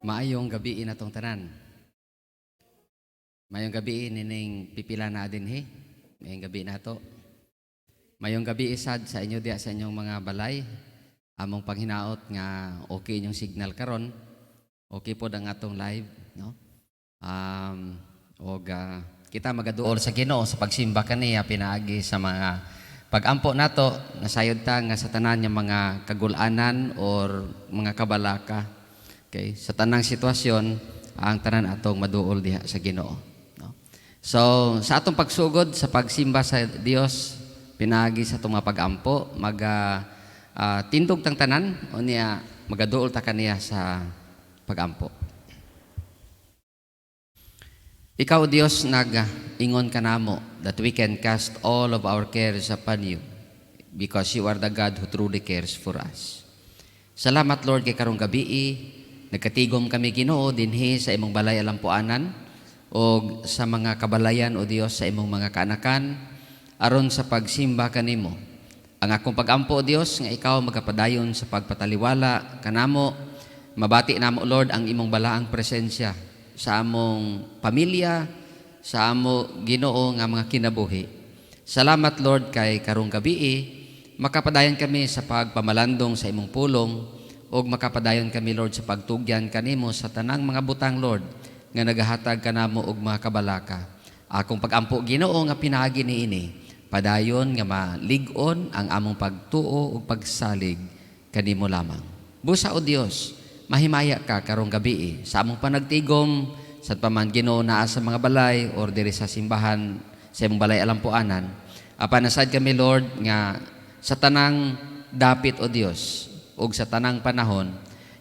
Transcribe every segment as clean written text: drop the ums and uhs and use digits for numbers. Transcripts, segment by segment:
Maayong gabi natong tanan. Mayong gabi nining pipila na din he. Mayong gabi nato. Mayong gabi isad sa inyo diya sa inyong mga balay. Among panghinaot nga okay inyong signal karon. Okay po ang atong live, no? Kita magaduol sa Ginoo sa pagsimba kaniya pinaagi sa mga pagampo nato nasayod ta nga sa tanan nga mga kagulanan or mga kabalaka. Okay, sa tanang sitwasyon ang tanan atong maduol diha sa Ginoo, no? So sa atong pagsugod sa pagsimba sa Dios pinaagi sa atong mga pagampo tindog tang tanan unya magaduol ta kaniya sa pagampo. Ikaw Dios nag-ingon kanamo that we can cast all of our cares upon you because you are the God who truly cares for us. Salamat Lord kay karong gabi nagkatigom kami Ginoo dinhi sa imong balay alampuanan o sa mga kabalayan o Dios sa imong mga kaanakan aron sa pagsimba kanimo. Ang akong pagampo Dios nga ikaw magapadayon sa pagpataliwala kanamo, mabati namo Lord ang imong balaang presensya sa among pamilya, sa amo Ginoo nga mga kinabuhi. Salamat Lord kay karong gabi makapadayon kami sa pagpamalandong sa imong pulong o makapadayon kami Lord sa pagtugyan kanimo sa tanang mga butang Lord nga nagahatag kanamo og mga kabalaka. Akong pagampo Ginoo nga pinaagi niini, padayon nga malig-on ang among pagtuo ug pagsalig kanimo lamang. Busa o Dios, mahimaya ka karong gabi sa among panagtigom sa paman Ginoo naa sa mga balay or diri sa simbahan sa imong balay alampuanan. Apan nasad kami Lord nga sa tanang dapit o Dios ug sa tanang panahon,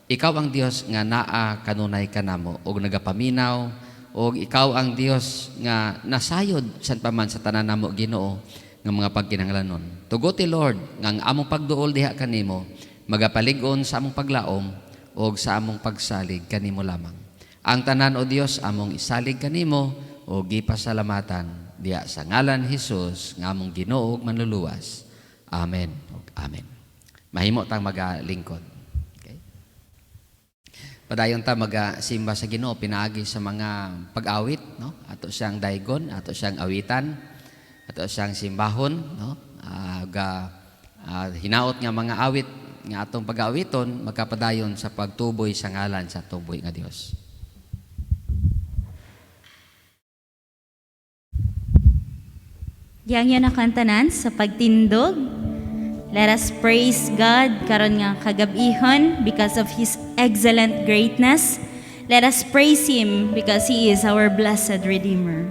ikaw ang Dios nga naa kanunay kanamo ug nagapaminaw, o ikaw ang Dios nga nasayod san paman sa tanan namo Ginoo nga mga pagkinahanglanon. Tuguti Lord nga ang among pagduol diha kanimo magapalig-on sa among paglaom o sa among pagsalig kanimo lamang. Ang tanan o Dios among isalig kanimo o gipasalamatan diha sa ngalan Hesus nga among Ginoo ug manluluwas. Amen. Amen. Mahimo tang magalingkod. Padayon ta magasimba sa Ginoo pinaagi sa mga pag-awit, no? Ato siyang daygon, ato siyang awitan, ato siyang simbahon, no? Hinaot nga mga awit nga atong pag-awiton magkapadayon sa pagtuboy sa ngalan sa tuboy nga Dios. Yang na kantanan sa pagtindog. Let us praise God karon nga kagabihon because of His excellent greatness. Let us praise Him because He is our blessed Redeemer.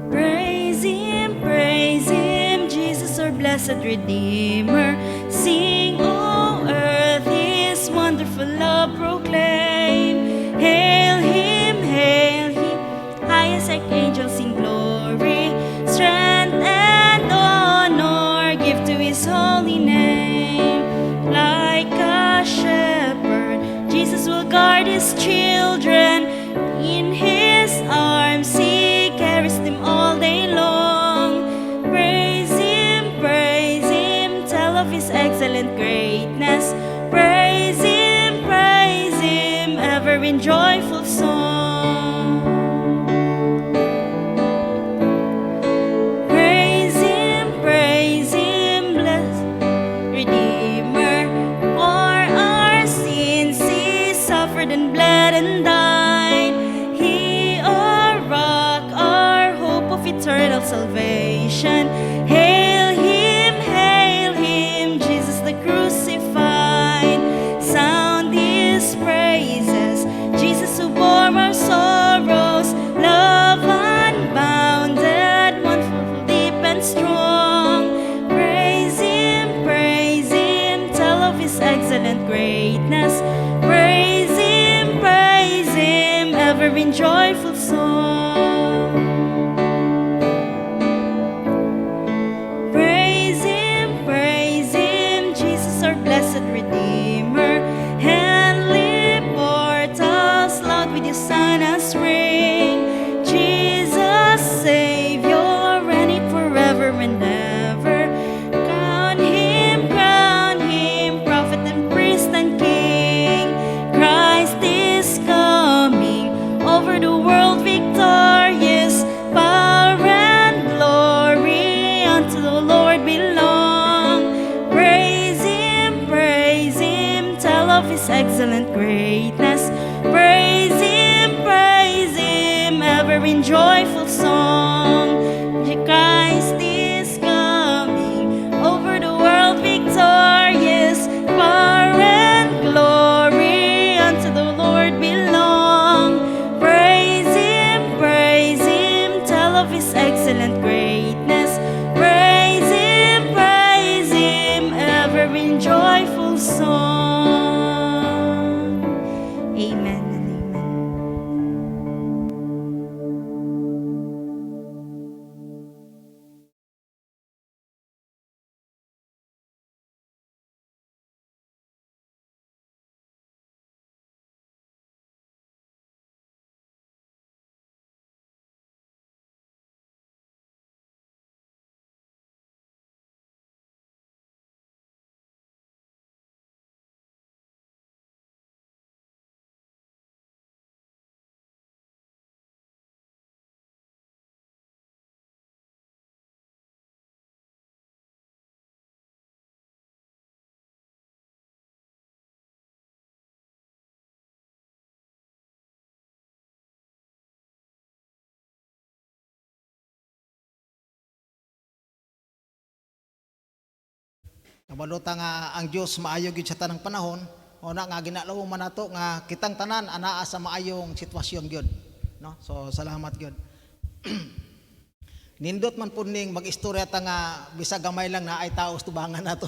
Praise Him, Jesus our blessed Redeemer. Sing, O earth, His wonderful love proclaim. Hail Him, highest angels in glory, strength and honor give to His holy name. Like a shepherd, Jesus will guard His children. In His arms He carries them all day long. Praise Him, tell of His excellent greatness. Praise Him, ever in joyful song. And bled and died. He, our rock, our hope of eternal salvation. Hail Him, Jesus the crucified. Sound His praises, Jesus who bore our sorrows. Love unbounded, wonderful, deep and strong. Praise Him, tell of His excellent greatness. Praise Him, ever in joyful song. Praise Him, Jesus our blessed Redeemer. Heavenly portals loud with hosannas ring. Jesus Savior, reigning forever and ever. Crown Him, prophet and priest and king. Christ is coming over the world victorious. Power and glory unto the Lord belong. Praise Him, tell of His excellent greatness. Praise Him, ever in joyful song. Christ is coming over the world victorious. Power and glory unto the Lord belong. Praise Him, tell of His excellent greatness. Praise Him, ever in joyful song. Kabaluta nga ang Dios maayo gyud sa tanang panahon, una nga ginalawong man nato nga kitang tanan anaa sa maayong sitwasyon gyud, no? So salamat gyud. Nindot man pud ning mag-istorya ta nga bisag gamay lang na ay taos tubangan nato.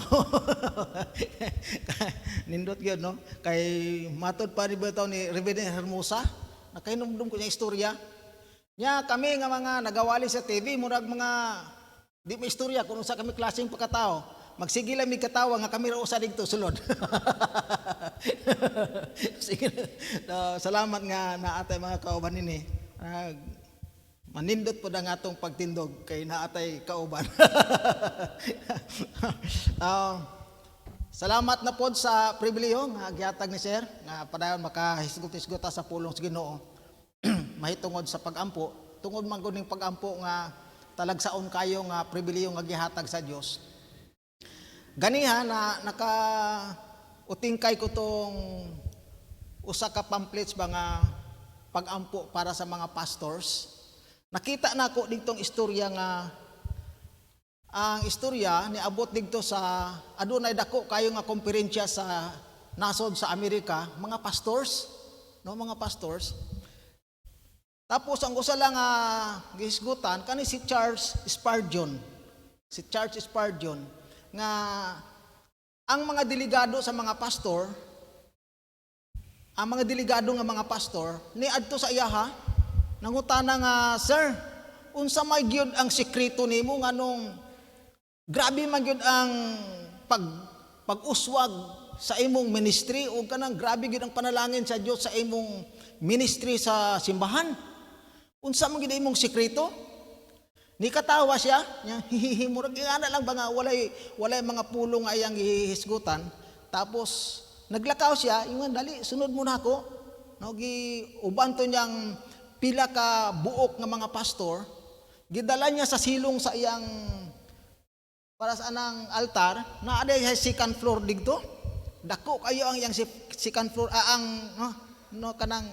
Nindot gyud, no? Kay matod pa ni bitaw ni Reverend Hermosa, nakainomdom ko niya istorya. Nya kami nga mga nagawali sa TV murag mga di pa istorya kung sa kami klaseng pagkatao. Magsige lang mi katawa nga kami ra usa didto sulod. Sige. Salamat nga naatay mga kauban nini. Manindot po ang atong pagtindog kay naatay kauban. Salamat na pod sa pribileyo nga gihatag ni Sir nga padayon makahisgot-hisgota sa pulong sa Ginoo. Mahitungod sa pagampo, tungod man gud ning pagampo nga talagsaon kayo nga pribileyo nga gihatag sa Dios. Ganiha na naka-utingkay ko tong usa ka pamphlets ba nga pagampo para sa mga pastors. Nakita na ko digtong istorya nga ang istorya niabot digto sa adunay dako kayo nga komperensya sa nasod sa Amerika, mga pastors, no, mga pastors. Tapos ang usa lang nga gihisgutan kani si Charles Spurgeon. Si Charles Spurgeon nga ang mga delegado sa mga pastor, ang mga delegado nga mga pastor niadto sa iyaha nangutana nga, "Sir, unsa may gyud ang sekreto nimo nganong grabe man gyud ang pag-uswag sa imong ministry o kanang grabe gyud ang panalangin sa Dios sa imong ministry sa simbahan? Unsa man gyud imong sekreto?" Ni katawa siya, hihihi murag ana lang ba nga walay mga pulong nga iyang hihisgutan. Tapos naglakaw siya, ingon dali sunod mo na ako. No, uban to niyang pila ka buok nga mga pastor, gidala niya sa silong sa iyang para sa anang altar, na aday sa second floor digto. Dako kayo ang iyang second floor no kanang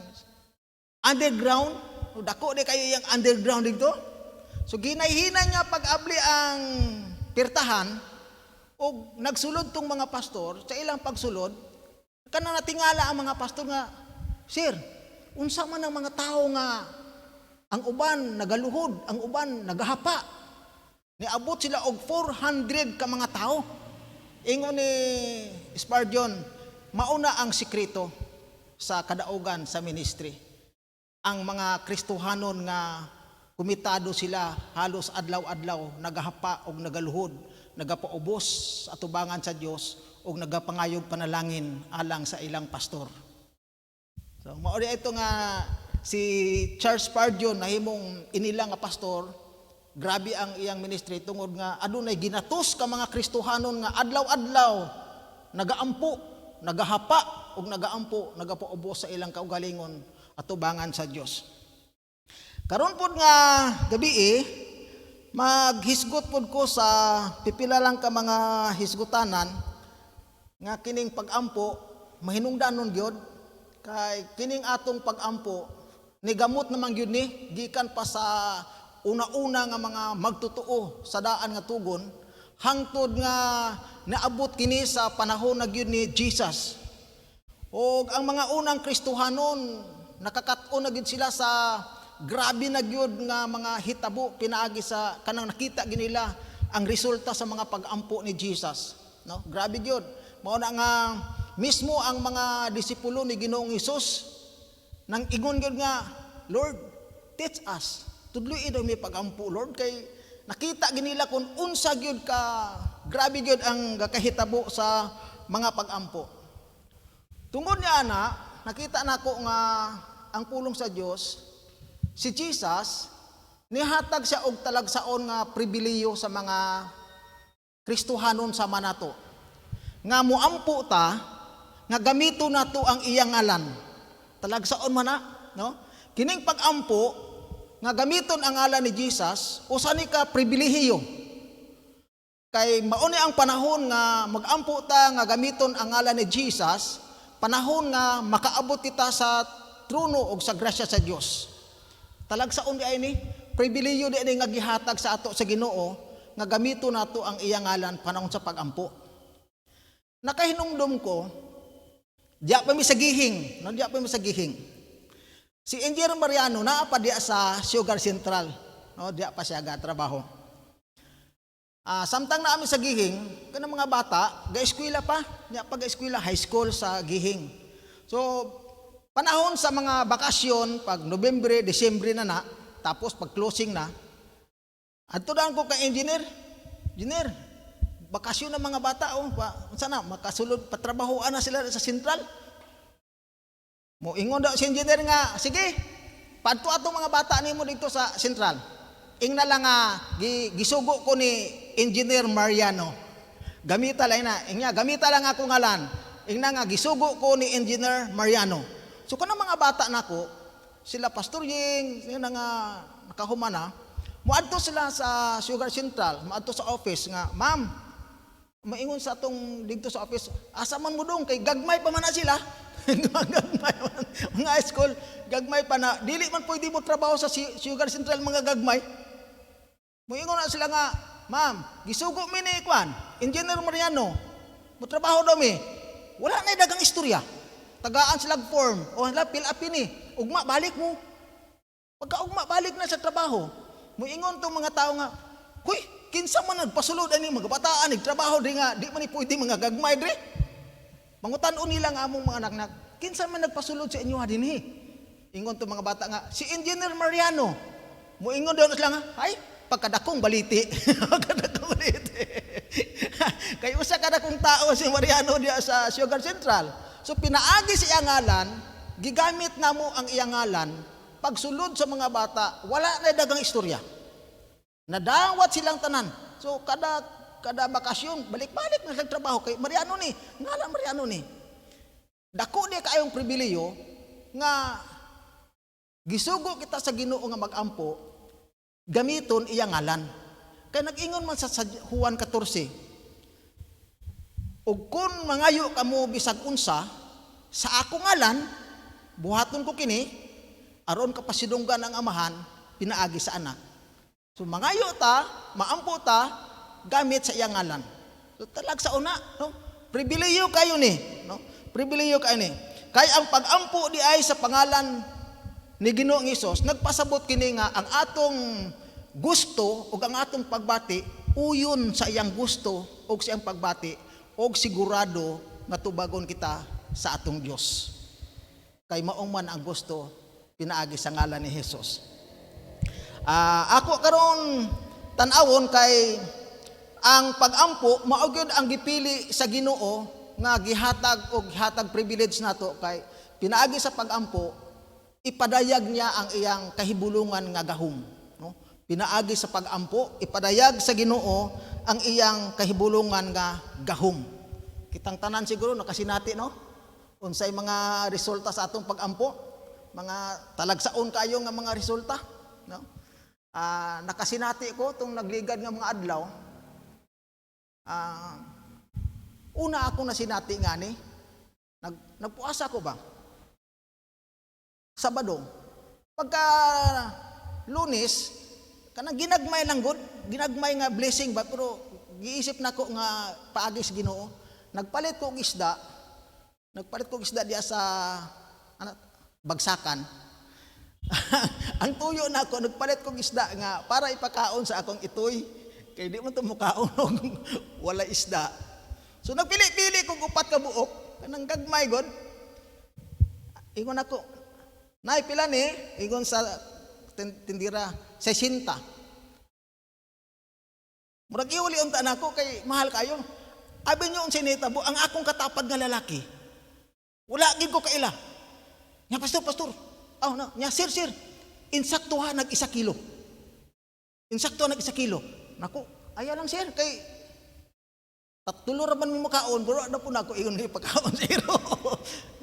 underground, dako di kayo iyang underground digto. So ginayhinan niya pag-abli ang pirtahan o nagsulod tong mga pastor sa ilang pagsulod, kanang natingala ang mga pastor nga, "Sir, unsa man ang mga tao nga ang uban nagaluhod, ang uban nagahapa." Niabot sila og 400 ka mga tao. Ingon ni Spurgeon, mauna ang sikreto sa kadaugan sa ministry. Ang mga Kristohanon nga kumitado sila halos adlaw-adlaw nagahapa og nagaluhod, nagapaubos sa atubangan sa Dios og nagapangayog panalangin alang sa ilang pastor. So mao ito nga si Charles Spurgeon nahimong inila nga pastor, grabe ang iyang ministry tungod nga adunay ginatos ka mga Kristohanon nga adlaw-adlaw nagaampo, nagahapa og nagaampo, nagapaubos sa ilang kaugalingon atubangan sa Dios. Karon pod nga gabi maghisgot pod ko sa pipila lang ka mga hisgutanan nga kining pagampo mahinungdanon gyud kay kining atong pagampo nigamot naman gyud ni gikan pa sa una-una nga mga magtutuo sa daan nga tugon hangtod nga naabot kini sa panahon na gyud ni Jesus. Og ang mga unang Kristohanon nakakat-on na gyud sila sa grabe na gyud nga mga hitabo pinaagi sa kanang nakita ginila ang resulta sa mga pag-ampo ni Jesus, no? Grabe gyud. Mao na nga mismo ang mga disipulo ni Ginoong Hesus nang ingon gyud nga, "Lord, teach us. Tudloy daw mi pag-ampo, Lord, kay nakita ginila kung unsa gyud ka grabe gyud ang gakahitabo sa mga pag-ampo." Tungod niya ana, nakita nako nga ang pulong sa Dios si Jesus, nihatag siya og talagsaon nga pribileyo sa mga Kristohanon sa manato. Nga muampo ta, nga gamito nato ang iyang ngalan. Talagsaon man na, no? Kining pag-ampo, nga gamiton ang ngalan ni Jesus, usa ni ka pribilehiyo. Kay mauni ang panahon nga magampo ta nga gamiton ang ngalan ni Jesus, panahon nga makaabot kita sa trono og sa grasya sa Dios. Talagsaon di ay ni, pribileyo di ay nga gihatag sa ato sa Ginoo, nga gamito nato ang iyang ngalan panahon sa pagampo. nakahinumdum ko, diya pa mi sa gihing, no, diya pa mi sa gihing. Si Engineer Mariano naa pa diya sa Sugar Central, no, diya pa siya trabaho. Samtang naami sa gihing, kanang mga bata, ga-eskwela pa, diya pa ga-eskwela, high school sa gihing. So, panahon sa mga bakasyon, pag Nobyembre, Disyembre na, tapos pag closing na, adto daan ko kay engineer, bakasyon ng mga bata, sana makasulod, patrabahoan na sila sa sentral. Mo ingon daw si engineer nga, sige, padto atong mga bata nimo dito sa sentral. Ing na lang gisugo ko ni Engineer Mariano. Gamita lang ako ngalan. Ing na nga gisugo ko ni Engineer Mariano. So kanang mga bata nako, sila Pastor Ying, sila nga nakahumana, muadto sila sa Sugar Central, muadto sa office nga, ma'am, maingon sa atong dito sa office, asa man mo dong kay gagmay pa man na sila. Gagmay man, mga school, gagmay pa na, dili man pwede mo trabaho sa Sugar Central mga gagmay. Moingon na sila nga, ma'am, gisugo mi ni Kwan, Engineer Mariano, mo trabaho daw mi. Wala na dagang istorya. Tagaan sila form, o hala, fill up ini, ugma balik mo. Pagka ugma balik na sa trabaho, moingon tong mga tao nga, huy, kinsa man nagpasulod ani mga bataan nagtrabaho di nga di man pwede mga gagmay dre. Mangutan-on nila nga among mga anak, kinsa man nagpasulod sa inyo dinhi? Ingon to mga bata nga, si Engineer Mariano. Moingon daw sila nga, ay, pagkadakong baliti. Pagkadakong baliti. Kay usa kada kong tao si Mariano diya sa Sugar Central. So pinaagi si iyang ngalan, gigamit na mo ang iyang ngalan, pagsulod sa mga bata, wala na dagang istorya. Nadawat silang tanan. So kada bakasyon, balik-balik na sa trabaho kay Mariano ni, ngalan Mariano ni. Dako di kaayong pribileyo nga gisugo kita sa Ginoo nga magampo, gamiton iyang ngalan. Kay nag-ingon man sa Juan 14, ug kun mangayo kamo bisag unsa sa akong ngalan, buhaton ko kini aron kapasidunggan ang amahan pinaagi sa anak. So mangayo ta, maampo ta, gamit sa iyang ngalan. So talag sa una, no? Pribileyo kayo ni, no? Pribileyo kayo ni. Kay ang pag-ampo di ay sa pangalan ni Ginoong Hesus, nagpasabot kini nga ang atong gusto ug ang atong pagbati uyon sa iyang gusto ug sa iyang pagbati ug sigurado nga tubagon kita sa atong Dios. Kay maong man ang gusto pinaagi sa ngalan ni Hesus. Ako karon tan-awon kay ang pag-ampo mao gyud ang gipili sa Ginoo nga gihatag privilege nato kay pinaagi sa pag-ampo ipadayag niya ang iyang kahibulungan nga gahom, no? Pinaagi sa pag-ampo ipadayag sa Ginoo ang iyang kahibulungan nga gahom. Kitang tanan siguro nakasinati, no? Unsay mga resulta sa atong pag-ampo, mga talagsaon kayo nga mga resulta, no? Nakasinati ko itong nagligad ng mga adlaw. Una ako nasinati nga ni, nagpuasa ko ba? Sabado. Pagka Lunes, kanang ginagmay lang good, ginagmay nga blessing ba, pero giisip na ko nga paagi sa Ginoo. Nagpalit ko og isda diya sa Bagsakan. Ang tuyo na ako, nagpalit kong isda nga para ipakaon sa akong itoy. Kaya di man ito mukaon wala isda. So nagpili-pili kong 4 ka buok, kanang gagmay god. Ingon ako, nay pila ni? Ingon sa tindira, 60. Murag iuli unta na ako kay mahal kayo. Abi niyo unsay nitabo ang akong katapad nga lalaki. Wala gid ko kaila. Nya pastor. Oh no, nya sir. Insakto ha nag 1 kilo. Nako, aya lang sir kay tatlo ra man mi makaon, bro na po nako ingon ni pagkaon zero.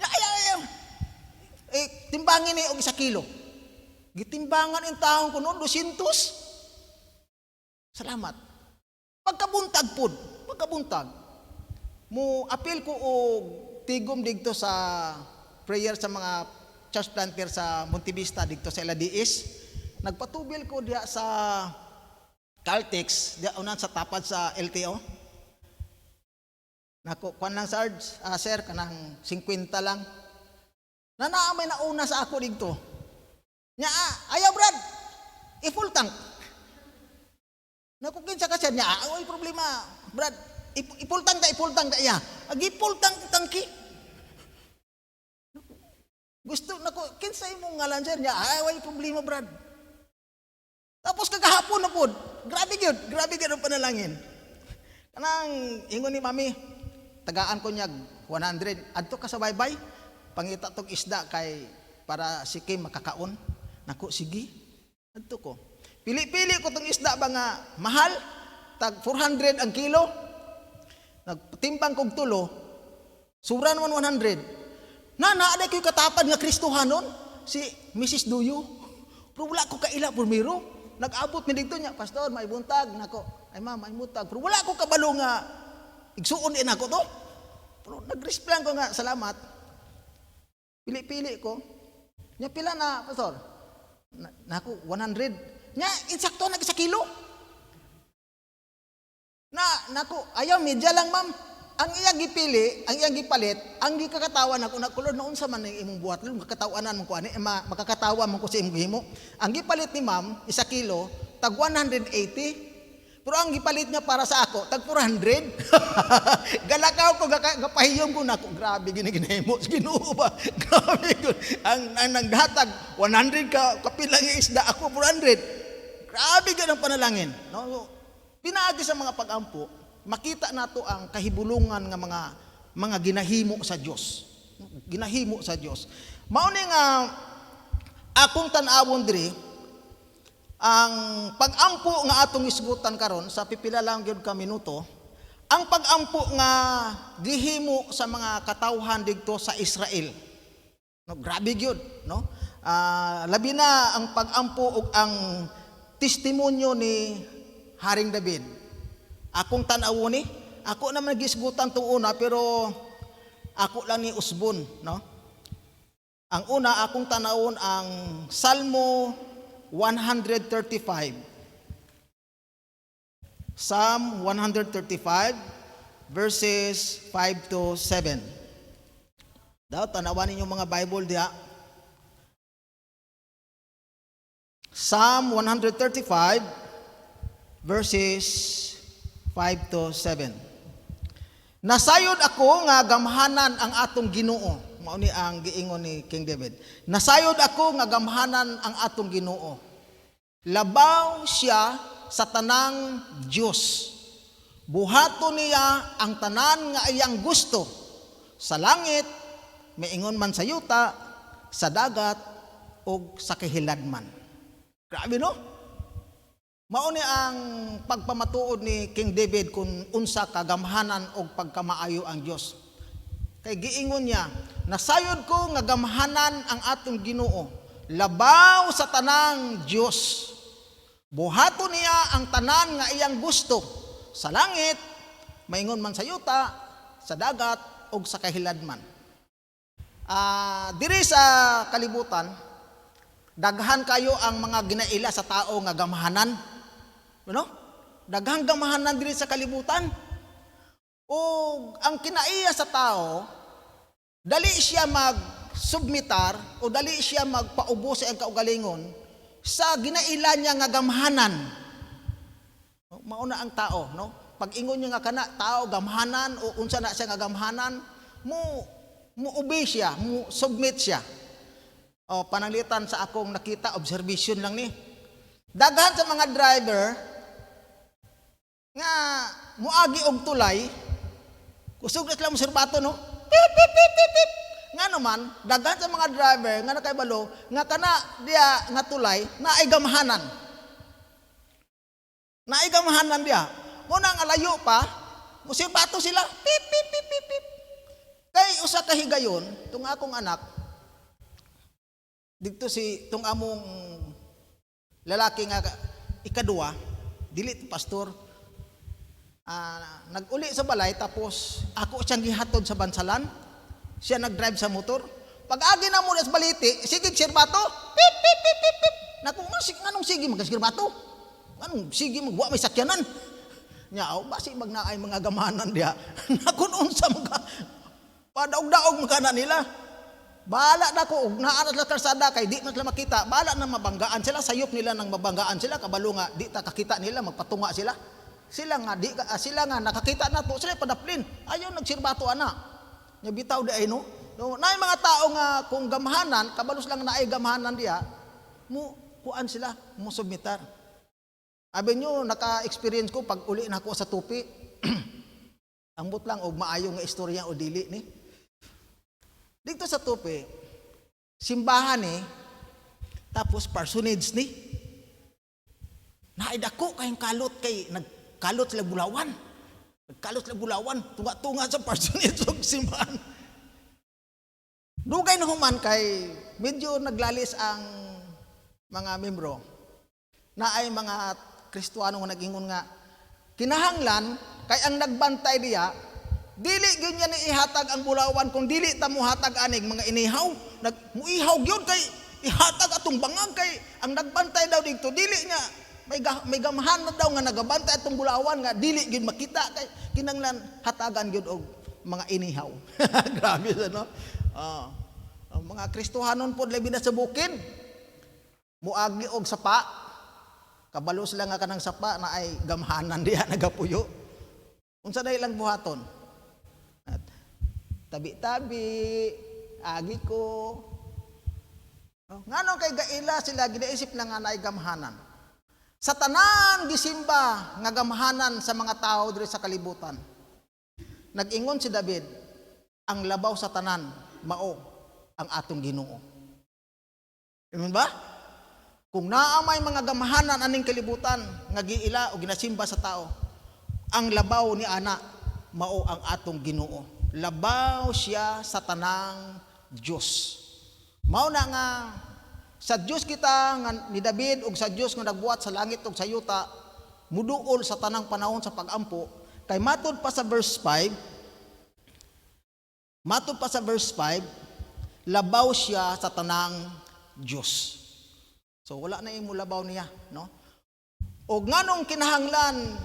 Nya aya. Timbangin ni og 1 kilo. Gitimbangan ang taong ko no 200. Salamat. Pagkabuntag mo apil ko og tigom dito sa prayer sa mga church planter sa Montevista dito sa LDS. Nagpatubil ko diya sa Caltex, diya unan sa tapad sa LTO. Nako, kwan lang Sarge, sir, kanang 50 lang. Na naamay na una sa ako dito. Nya, ayaw Brad, i-full tank. Nako, kinsa ka siya niya, ay problema, Brad, i-full tank ta iya. Agi full tank tangki. Gusto, nako, kinsa imong ngalan sir niya, ay problema Brad. Tapos kagahapon na po, grabe gyud ang panalangin. Kanang ingon ni mami, tagaan ko niya 100. Adto ka sa baybay, pangita tog isda kay para si Kim makakaon. Nako, sige. Adto ko. Pili-pili ko tong isda ba nga mahal, tag 400 ang kilo. Nagtimbang kog tulo, sobra naman 100. Naaday ko katapad nga Kristohanon, si Mrs. Duyo. Pero wala ko kaila primero. Nag-abot mi dito niya, pastor, may buntag. Nako, ay ma'am, may buntag. Pero wala ko kabalo nga igsuon din ako to. Pero nag-respond ko nga, salamat. Pili-pili ko. Nya pila na, pastor? Nako, 100. Nya, insakto na sa kilo. Nako, ayaw, medya lang ma'am. Ang iyang gipili, ang iyang gipalit, ang gikakatawan ako, nakulod noon sa man ng imong buhat, makakatawanan mo ko, makakatawa mo ko sa imong himo. Ang gipalit ni ma'am, 1 kilo, tag 180. Pero ang gipalit niya para sa ako, tag 400. Galakaw ko, gapahiyom ko na ako. Grabe, ginahimo. Ginoo ba? Grabe ko. Ang naghatag, 100 kapilang isda, ako 400. Grabe ganang panalangin. No? Pinaagi sa mga pag-ampo, makita nato ang kahibulungan nga mga ginahimo sa Dios. Ginahimo sa Dios. Mao ni nga akong tan-awon diri ang pag-ampo nga atong isgutan karon sa pipila lang gyud ka minuto, ang pag-ampo nga gihimo sa mga katawhan didto sa Israel. No, grabe gyud, no? Labi na ang pag-ampo ug ang testimonyo ni Haring David. Akong tan-awon ni, ako naman nagisgutan tong una pero ako lang ni usbon, no? Ang una akong tanawon ang Salmo 135. Psalm 135 verses 5 to 7. Daw tanawan ninyo mga Bible diha. Psalm 135 verses 5 to 7. Nasayod ako nga gamhanan ang atong Ginoo. Mao ni ang giingon ni King David. Nasayod ako nga gamhanan ang atong Ginoo. Labaw siya sa tanang Dios. Buhaton niya ang tanan nga iyang gusto. Sa langit, maingon man sa yuta, sa dagat, o sa kahiladman. Grabe no? Mao ni ang pagpamatuod ni King David kung unsa kagamhanan o pagkamaayo ang Dios. Kay giingon niya, nasayod ko nga gamhanan ang atong Ginoo, labaw sa tanang Dios. Buhaton niya ang tanan nga iyang gusto. Sa langit, maingon man sa yuta, sa dagat, o sa kahiladman. Diri sa kalibutan, daghan kayo ang mga ginaila sa tao nga gamhanan. Ano? Daghang gamahanan diri sa kalibutan. O ang kinaiya sa tao, dali siya mag-submitar o dali siya magpaubo sa iyang kaugalingon sa ginaila niya nga gamhanan. Mauna ang tao, no? Pag ingon niya nga kana tao gamhanan o unsa na siya nga gamhanan, mo obey siya, mo submit siya. O pananglitan sa akong nakita, observation lang ni. Daghan sa mga driver nga muagi og tulay, kusog na sila mo sirbato, no? Pip, pip, pip, pip, pip. Nga naman, daghan sa mga driver nga nakaibalo, nga kana diya nga tulay, naay gamhanan. Naay gamhanan diya. Muna nga layo pa, musirbato sila, pip, pip, pip, pip, pip. Kay usa ka higayon, tung akong anak, dito si tung among lalaki nga ikaduwa, dili pastor, nag-uli sa balay tapos ako siyang gihatod sa bansalan, siya nag-drive sa motor. Pag agi na mo sa baliti, sige sirbato, pip pip pip pip pip. Naku, nganong sige magasirbato? Anong sige magwa may sakyanan? Nya basi magnaay mga gamahanan diha. Nakun unsa mga padaog-daog mga nila. Bahala na ko, naan na karsada kay di na sila makita. Bahala na mabanggaan sila, sayop nila nang mabanggaan sila, kabalo nga di ta kakita nila, magpatunga sila. Sila nga nakakita na to, sila padaplin. Ayaw nagsirbato ana. Nya bitaw di ay no. No, naay mga tao nga kung gamahanan, kabalos lang naay gamahanan diha, mo kuan sila, mo submitar. Abi nyo, naka-experience ko pag uli na ako sa tupi. Ambot lang og maayo nga istorya o dili ni. Dito sa tupi, simbahan ni, tapos parsonage ni. Naidako kayong kalot kay nagkalot sila Bulawan. Nagkalot sila Bulawan, tunga-tunga sa parsonage og simbahan. Dugay na human kay medyo naglalis ang mga membro na ay mga Kristiyaano nga nagingon nga kinahanglan kay ang nagbantay diya dili gyud niya ni ihatag ang Bulawan kung dili ta mo hatag anig mga inihaw muihaw gyud kay ihatag atong bangag kay ang nagbantay daw dito dili niya may gamahan na daw nga nagabantay atong Bulawan nga dili gyud makita kay kinahanglan hatagan gyud og mga inihaw. Grabe sa no. Ang mga Kristiyanon pod labi na sa bukid muagi og sapa. Kabalo sila nga kanang sapa na ay gamhanan diha nagapuyo. Unsa na ilang buhaton? At tabi-tabi, agi ko. Ngano kay gaila sila gidaisip na nga naay gamhanan. Sa tanan gisimba nga gamhanan sa mga tao diri sa kalibutan. Nag-ingon si David, ang labaw sa tanan mao ang atong Ginoo. Amen ba? Kung naamay mga gamahanan aning kalibutan nga giila o ginasimba sa tao, ang labaw ni ana mao ang atong Ginoo. Labaw siya sa tanang Dios. Mao na nga sa Dios kita nga ni David ug sa Dios nga nagbuhat sa langit ug sa yuta muduol sa tanang panahon sa pagampo kay matud pa sa verse 5 labaw siya sa tanang Dios. So wala na imo labaw niya, no? Og nganong kinahanglan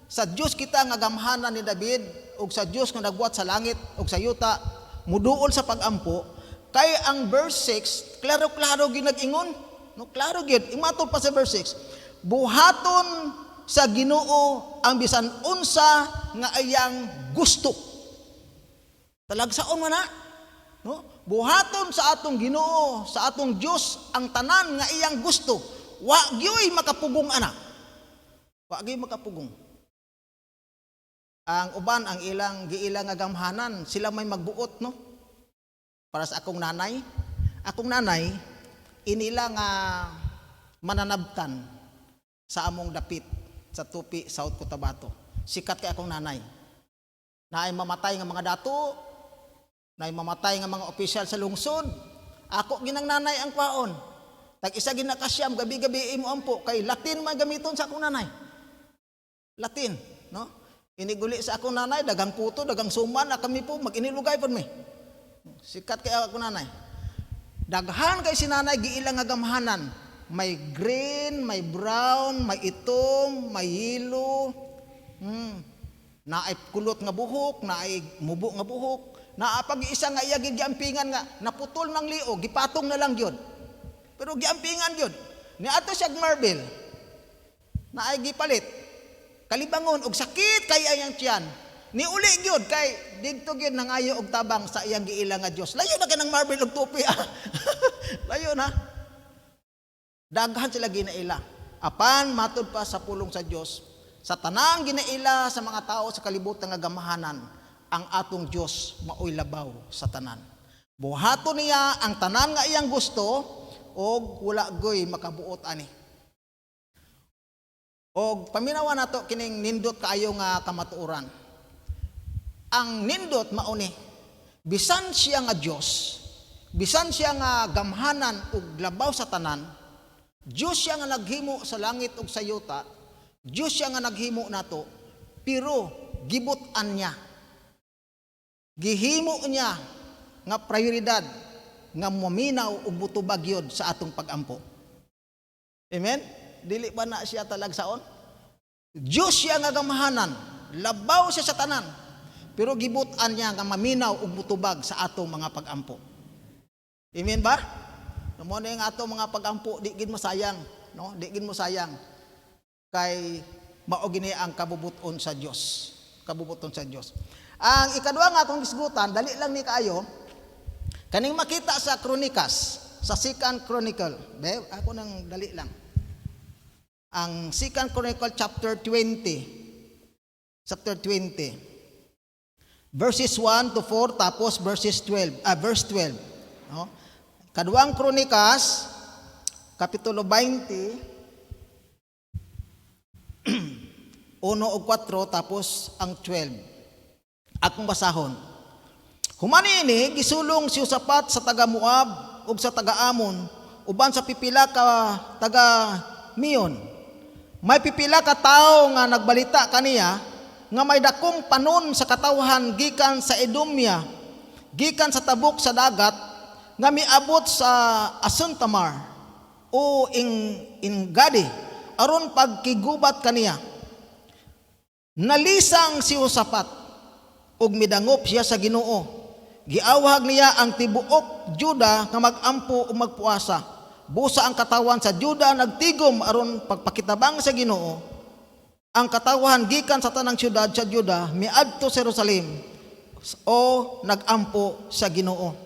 sa Dios kita nga gamhanan ni David ug sa Dios nga nagbuhat sa langit ug sa yuta muduol sa pagampo kay ang verse 6 klaro-klaro gyud nag-ingon, no? Klaro gyud imatod pa sa verse 6. Buhaton sa Ginoo ang bisan unsa nga iyang gusto. Talagsaon man na, no? Buhaton sa atong Ginoo, sa atong Dios ang tanan nga iyang gusto. Wa gyoy makapugong ana. Wa gyoy makapugong. Ang uban ang giilang nga gamhanan, sila may magbuot, no? Para sa akong nanay. Akong nanay inila nga mananabtan sa among dapit sa Tupi, South Cotabato. Sikat kay akong nanay. Naay mamatay nga mga dato, naay mamatay nga mga opisyal sa lungsod. Ako ginang nanay ang kwaon. Tag-isa ginakasyam gabi-gabi imo ampo kay Latin may gamiton sa akong nanay. Latin, no? Iniguli sa akong nanay dagang puto, dagang suman na kami po mag-inilugay pod mi. Sikat kay akong nanay. Daghan kay si nanay giilang nga gamhanan. May green, may brown, may itom, may yellow. Naay kulot nga buhok, naay mubo nga buhok. Naapag isa nga iya giampingan nga naputol ng liog, gipatong na lang gyud. Pero giampingan gyud. Ni ato siya marble. Naay gipalit. Kalibangon og sakit kay ayang tiyan. Ni uli gyud kay didto gyud nangayo og tabang sa iyang giilang nga Dios. Layo na kanang marble og tupi. Layo na. Daghan sila ginaila. Apan matud pa sa pulong sa Dios, sa tanang ginaila sa mga tao sa kalibutan nga gamahanan, ang atong Dios maoy labaw sa tanan. Buhaton niya ang tanan nga iyang gusto og wala goy makabuot ani. Og paminawa nato kining nindot kaayo nga kamatuoran. Ang nindot mao ni bisan siya nga Dios, bisan siya nga gamhanan ug labaw sa tanan, Diyos siya nga naghimo sa langit ug sa yuta, Diyos siya nga naghimo nato, pero gibutan niya. Gihimo niya nga prioridad nga maminaw ug butubag yod sa atong pagampo. Amen? Dili ba na siya talagsaon? Diyos siya nga gamahanan, labaw siya sa tanan, pero gibutan niya nga maminaw ug mutubag sa atong mga pag-ampo. Amen ba? Mo na yung atong mga pag-ampo, di gid mo sayang, no? Di gid mo sayang. Kay mao gini ang kabubuton sa Dios. Kabubuton sa Dios. Ang ikaduha nga atong gisgutan, dali lang ni kaayo, kaning makita sa Kronikas, sa 2 Chronicle. Ako nang dali lang. Ang 2 Chronicle chapter 20. Chapter 20. Verses 1 to 4 tapos verse 12. No? Kaduang Kronikas kapitulo 20 1 o 4 tapos ang 12. Akong basahon. Humani ini gisulong si Josaphat sa taga Moab ug sa taga Amon uban sa pipila ka taga Mion. May pipila ka tawo nga nagbalita kaniya nga may dakong panon sa katawhan gikan sa Edomia, gikan sa tabok sa dagat nga miabot sa Asuntamar o Ingadi aron pagkigubat kaniya. Nalisang si Josaphat ug midangop siya sa Ginoo. Giawhag niya ang tibuok Juda nga magampo ug magpuasa. Busa ang katawan sa Juda nagtigom aron pagpakitabang sa Ginoo. Ang katawan gikan sa tanang syudad sa Juda miadto sa Jerusalem o nagampo sa Ginoo.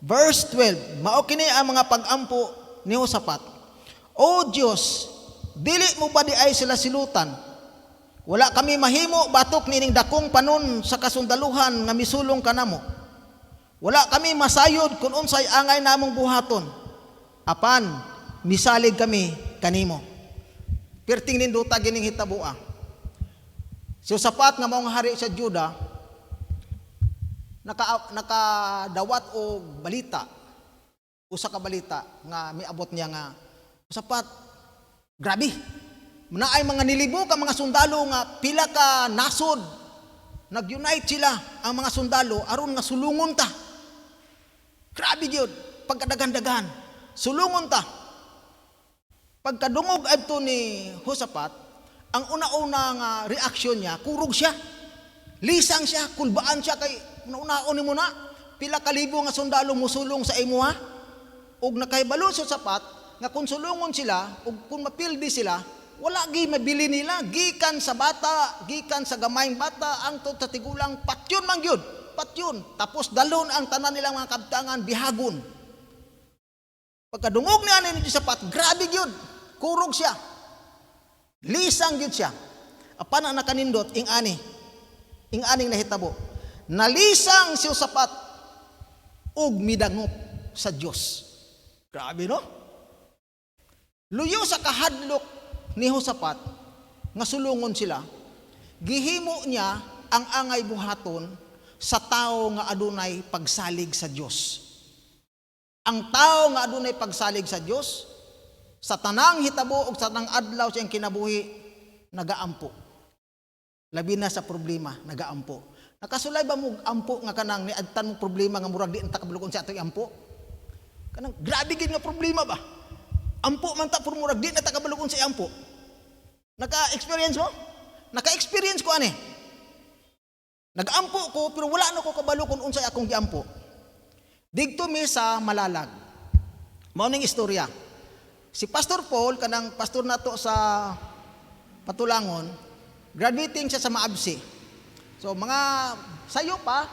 Verse 12, mao kini ang mga pag-ampo ni Josaphat. O Dios, dili mo ba di ay sila silutan? Wala kami mahimo batok nining dakong panon sa kasundaluhan nga misulong kanamo. Wala kami masayod kung unsay angay namong buhaton. Apan misalig kami kanimo. Perting ninduta gining hitabua. Si Josaphat nga maong hari sa Juda nakadawat og balita. Usa ka balita nga miabot niya nga Josaphat, grabe. Naay mga nilibo ka mga sundalo nga pila ka nasod. Nag-unite sila ang mga sundalo aron nga sulungon ta. Grabe gyud pagkadagan-dagan. Sulungon ta. Pagkadungog adto ni Josaphat, ang una-una nga reaksyon niya, kurog siya. Lisang siya, kulbaan siya kay una-una ni mo na pila ka libo nga sundalo musulong sa imo ha. Ug nakahibalo sa Josaphat nga kung sulungon sila ug kung mapildi sila, wala gi mabili nila gikan sa bata, gikan sa gamayng bata ang sa tigulang patyon man gyud, patyon. Tapos dalon ang tanan nilang mga kabtangan bihagon. Pagkadungog niya ni Josaphat, grabe gyud, kurog siya. Lisang gyud siya. Apan ang nakanindot ing-aning nahitabo. Nalisang si Josaphat ug midangop sa Dios. Grabe no? Luyo sa kahadlok ni Josaphat nga sulungon sila, gihimo niya ang angay buhaton sa tao nga adunay pagsalig sa Dios. Ang tao nga adunay pagsalig sa Dios, sa tanang hitabo ug sa tanang adlaw siyang kinabuhi nagaampo. Labi na sa problema, nagaampo. Nakasulay ba mo ampo nga kanang niadtan mo problema nga murag di entak kabulukon sa atong ampo? Kanang grabe gid nga problema ba? Ampo man ta pero murag di na ta kabulukon sa ampo. Naka-experience mo? Naka-experience ko ani. Nag-ampo ko pero wala na ko kabalo kung unsay akong giampo. Digto mi sa Malalag. Mao ning istorya. Si Pastor Paul kanang pastor nato sa Patulangon, graduating siya sa Maabsi. So mga sayo pa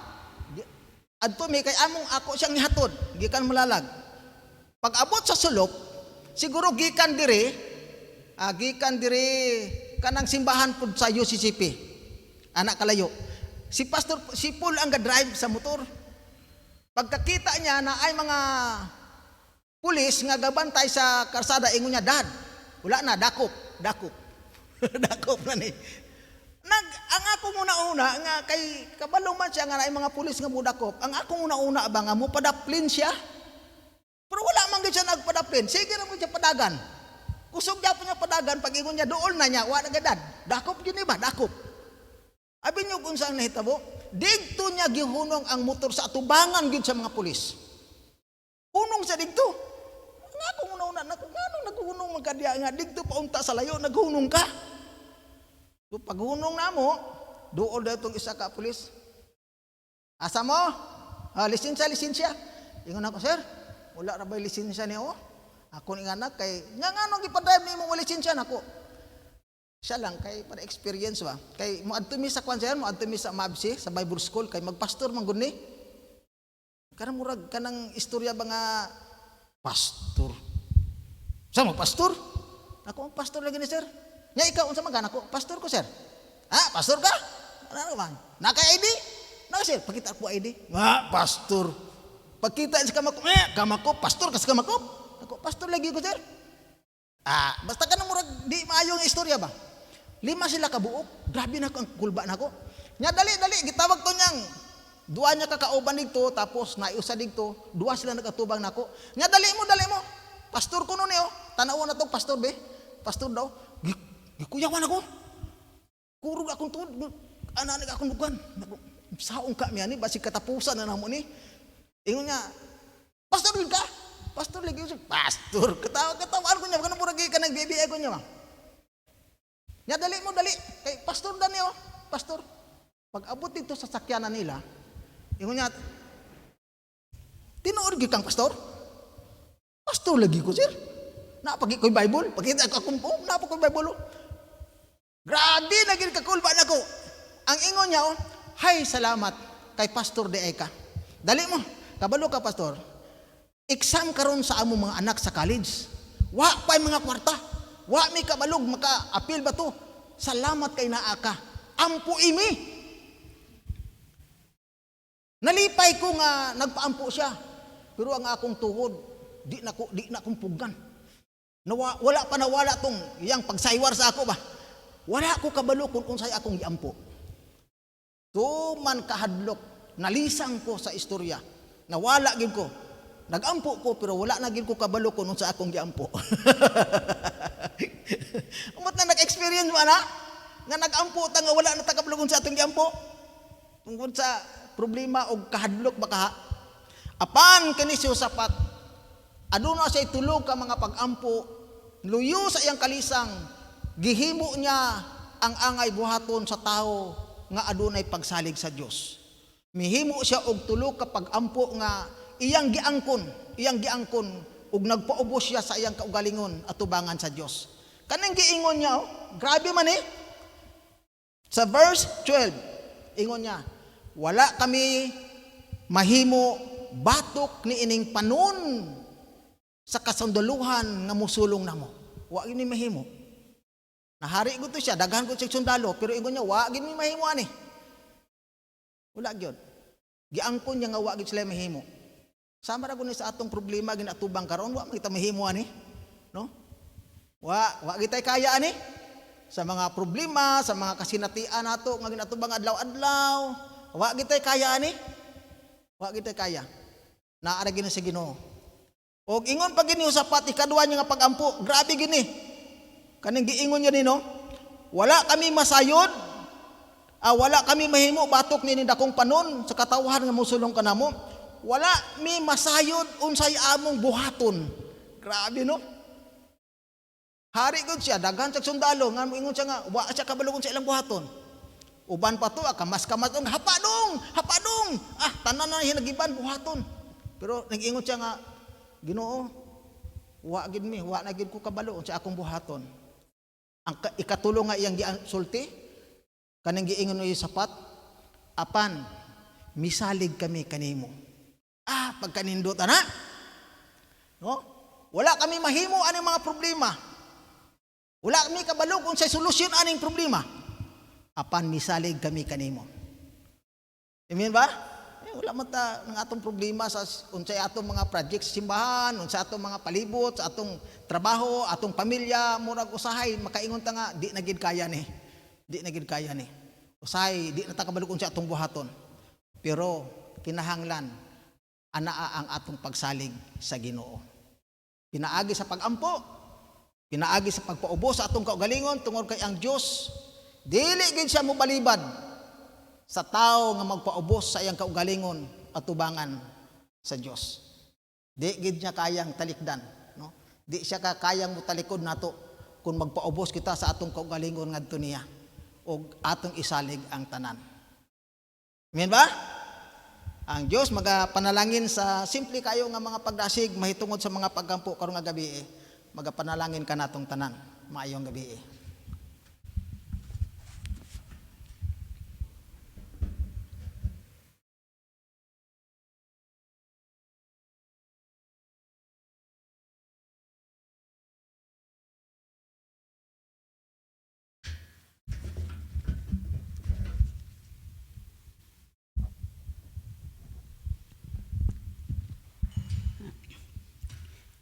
adto mi kay among ako siyang nihatod gikan Malalag. Pag abot sa sulok, siguro gikan diri kanang simbahan pud sa UCCP. Anak kalayo. Si Paul ang ga-drive sa motor. Pagkakita niya na ay mga pulis nga gabantay sa karsada, ingon niya, Dad, wala na, dakop. Dakop na ni. Ang ako muna-una, nga kay kabalo man siya nga na ay mga pulis nga mudakop, ang ako muna-una ba nga mo padaplin siya? Pero wala man siya nagpadaplin, sige na mo siya padagan. Kusog niya po niya padagan, pag ingon niya, dool na niya, wala na Dad, dakop yun ba, dakop. Abi niyo kung saan nahitabo, digto niya gihunong ang motor sa atubangan gyud sa mga pulis. Hunong sa digto. Nga kung una-una, ngano naghunong magkadiya nga digto pa unta sa layo, naghunong ka. So paghunong namo, duol daw itong isa ka pulis. Asa mo? Lisensya. Ingon ako, sir, wala ra bay lisensya niya o. Ako ni anak kay nga ngano gipadrive nimo wala lisensya nako. Siya lang kay para experience ba. Kay mo adto mi sa kwan sir, mo adto mi sa Mabsi sa Bible School kay magpastor man gud ni. Karang murag kanang istorya ba nga pastor. Sa mo pastor? Ako ang pastor lagi ni sir. Nya ikaw unsa man ganako? Pastor ko sir. Ha, pastor ka? Ano man? Naka-ID? Naka sir, pakita ko ID. Nga, pastor. Pagkita sa kamako, pastor ka sa kamako. Ako, pastor lagi ko sir. Basta ka nang murag di maayo nga istorya ba? 5 sila kabuok. Grabe na ko ang kulba na ko. Nya dali, gitawag to niyang. 2 niya kakauban dito, tapos naiusa dito, 2 sila nagkatubang nako. Nya dali mo. Pastor ko nun tanaw na to, pastor be. Pastor daw. Gikuyawan ako. Kurog akong tuod. Anak akong bukan. Saong ka miya ni, basi katapusan na namo ni. Ingon niya, pastor din ka? Pastor lagi siya. Pastor, katawaan ko niya. Baka napuragi ka ng BBI ko niya. Nya dali mo. Kay pastor dan niyo. Pastor. Pag abot dito sa sakyanan nila, ingon niya, tinuod kang pastor? Pastor lagi ko, sir. Napagi ko'y Bible. Pakita ko akong po, napag ko'y Bible. Grabe, naging kakulba na ko. Ang ingon niya, hay, salamat kay Pastor de Eka. Dali mo, kabalo ka, Pastor. Exam karon sa among mga anak sa college. Wa pa'y mga kwarta. Wa may kabalog, maka-appeal ba to? Salamat kay naaka. Ampo imi. Nalipay ko nga nagpaampo siya. Pero ang akong tuhod, di na kong puggan. Wala pa nawala tong iyang pagsaywar sa ako ba? Wala ko kabalo kung unsay akong giampo. Tuman kahadlok, nalisang ko sa istorya. Nawala gid ko. Nagampo ko pero wala na gid ko kabalo kung unsay akong giampo. Umot na nag-experience mo na? Nga nagampo ta nga wala na ta kabalo kung sa atong giampo. Tungkol sa problema og kahadlok baka apan kani siya sapat. Aduna siya tulog ka mga pag-ampo, luyo sa iyang kalisang, gihimo niya ang angay buhaton sa tao nga adunay pagsalig sa Dios. Mihimo siya og tulog ka pag-ampo nga iyang giangkon ug nagpaubos siya sa iyang kaugalingon at tubangan sa Dios. Kanang giingon niya, grabe man sa verse 12, ingon niya, wala kami mahimo batok ni ining panon sa kasundaluhan nga musulong namo. Wa gini mahimo. Nahari ko to siya, daghan ko siya sundalo, pero ingon niya, wa gini mahimo ani. Wala gyud. Giangkon niya nga wa gid sila mahimo. Sama ra guni sa atong problema ginatubang karon, wa kita mahimo ani. No? Wa kita kaya ani. Sa mga problema, sa mga kasinatian nato nga ginatubang adlaw-adlaw, wa kita kaya ani. Wa kita kaya. Naara gini sa Ginoo. Og ingon pa gini usapat ikaduha niya nga pagampo, grabe gini. Kaning giingon niya nino, wala kami masayod, wala kami mahimo batok ni dakong panon sa katawhan nga musulong kanamo. Wala mi masayod unsay among buhaton. Grabe no? Hari gud siya daghan sa sundalo nga ingon siya nga wa siya kabalugon sa ilang buhaton. Uban pa to kamas-kamas hapadong. Tanan na hinagiban buhaton. Pero nag-ingon siya nga, Ginoo, wa na gid ko kabalo sa akong buhaton. Ang ikatulo nga iyang gisulti, kanang giingon niya sapat, apan misalig kami kanimo. Pagkanindot ana. No? Wala kami mahimo aning mga problema. Wala kami kabalo kung sa solusyon aning problema. Apan misalig kami kanimo. Amen ba? Wala man ta ng atong problema sa unsay atong mga projects simbahan, unsay atong mga palibot, sa atong trabaho, atong pamilya, murag usahay makaingon ta nga di na gid kaya ni. Usahay di na ta kabalo kung sa atong buhaton. Pero kinahanglan anaa ang atong pagsalig sa Ginoo. Pinaagi sa pagampo, pinaagi sa pagpaubos sa atong kaugalingon tungod kay ang Dios dili gid siya mobalibad sa tao nga magpaubos sa iyang kaugalingon at tubangan sa Dios. Di gid niya kayang talikdan, no? Di siya kayang mutalikod nato kung magpaubos kita sa atong kaugalingon ngadto niya. ug atong isalig ang tanan. Amen ba? Ang Dios magapanalangin sa simple kayo nga mga pagdasig mahitungod sa mga paggampo karong nga gabi. Magapanalangin ka natong tanan. Maayong gabi.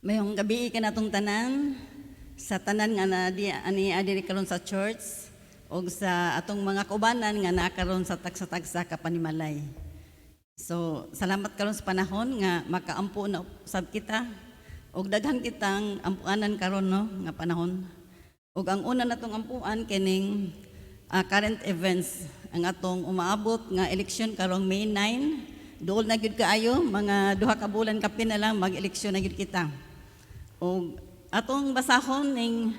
Mayong gabi ka natong tanan sa tanan nga na ani adiri karon sa church o sa atong mga kaubanan nga nakaron sa tagsa-tagsa kapanimalay. So salamat karon sa panahon nga makaampo na usab kita og daghan kitang ampuanan karon no nga panahon. Og ang una natong ampuan kining current events ang atong umaabot nga eleksyon karong May 9. Dool na gyud kaayo mga duha ka bulan kapin na lang mag-eleksyon na gyud kita. O atong basahon ning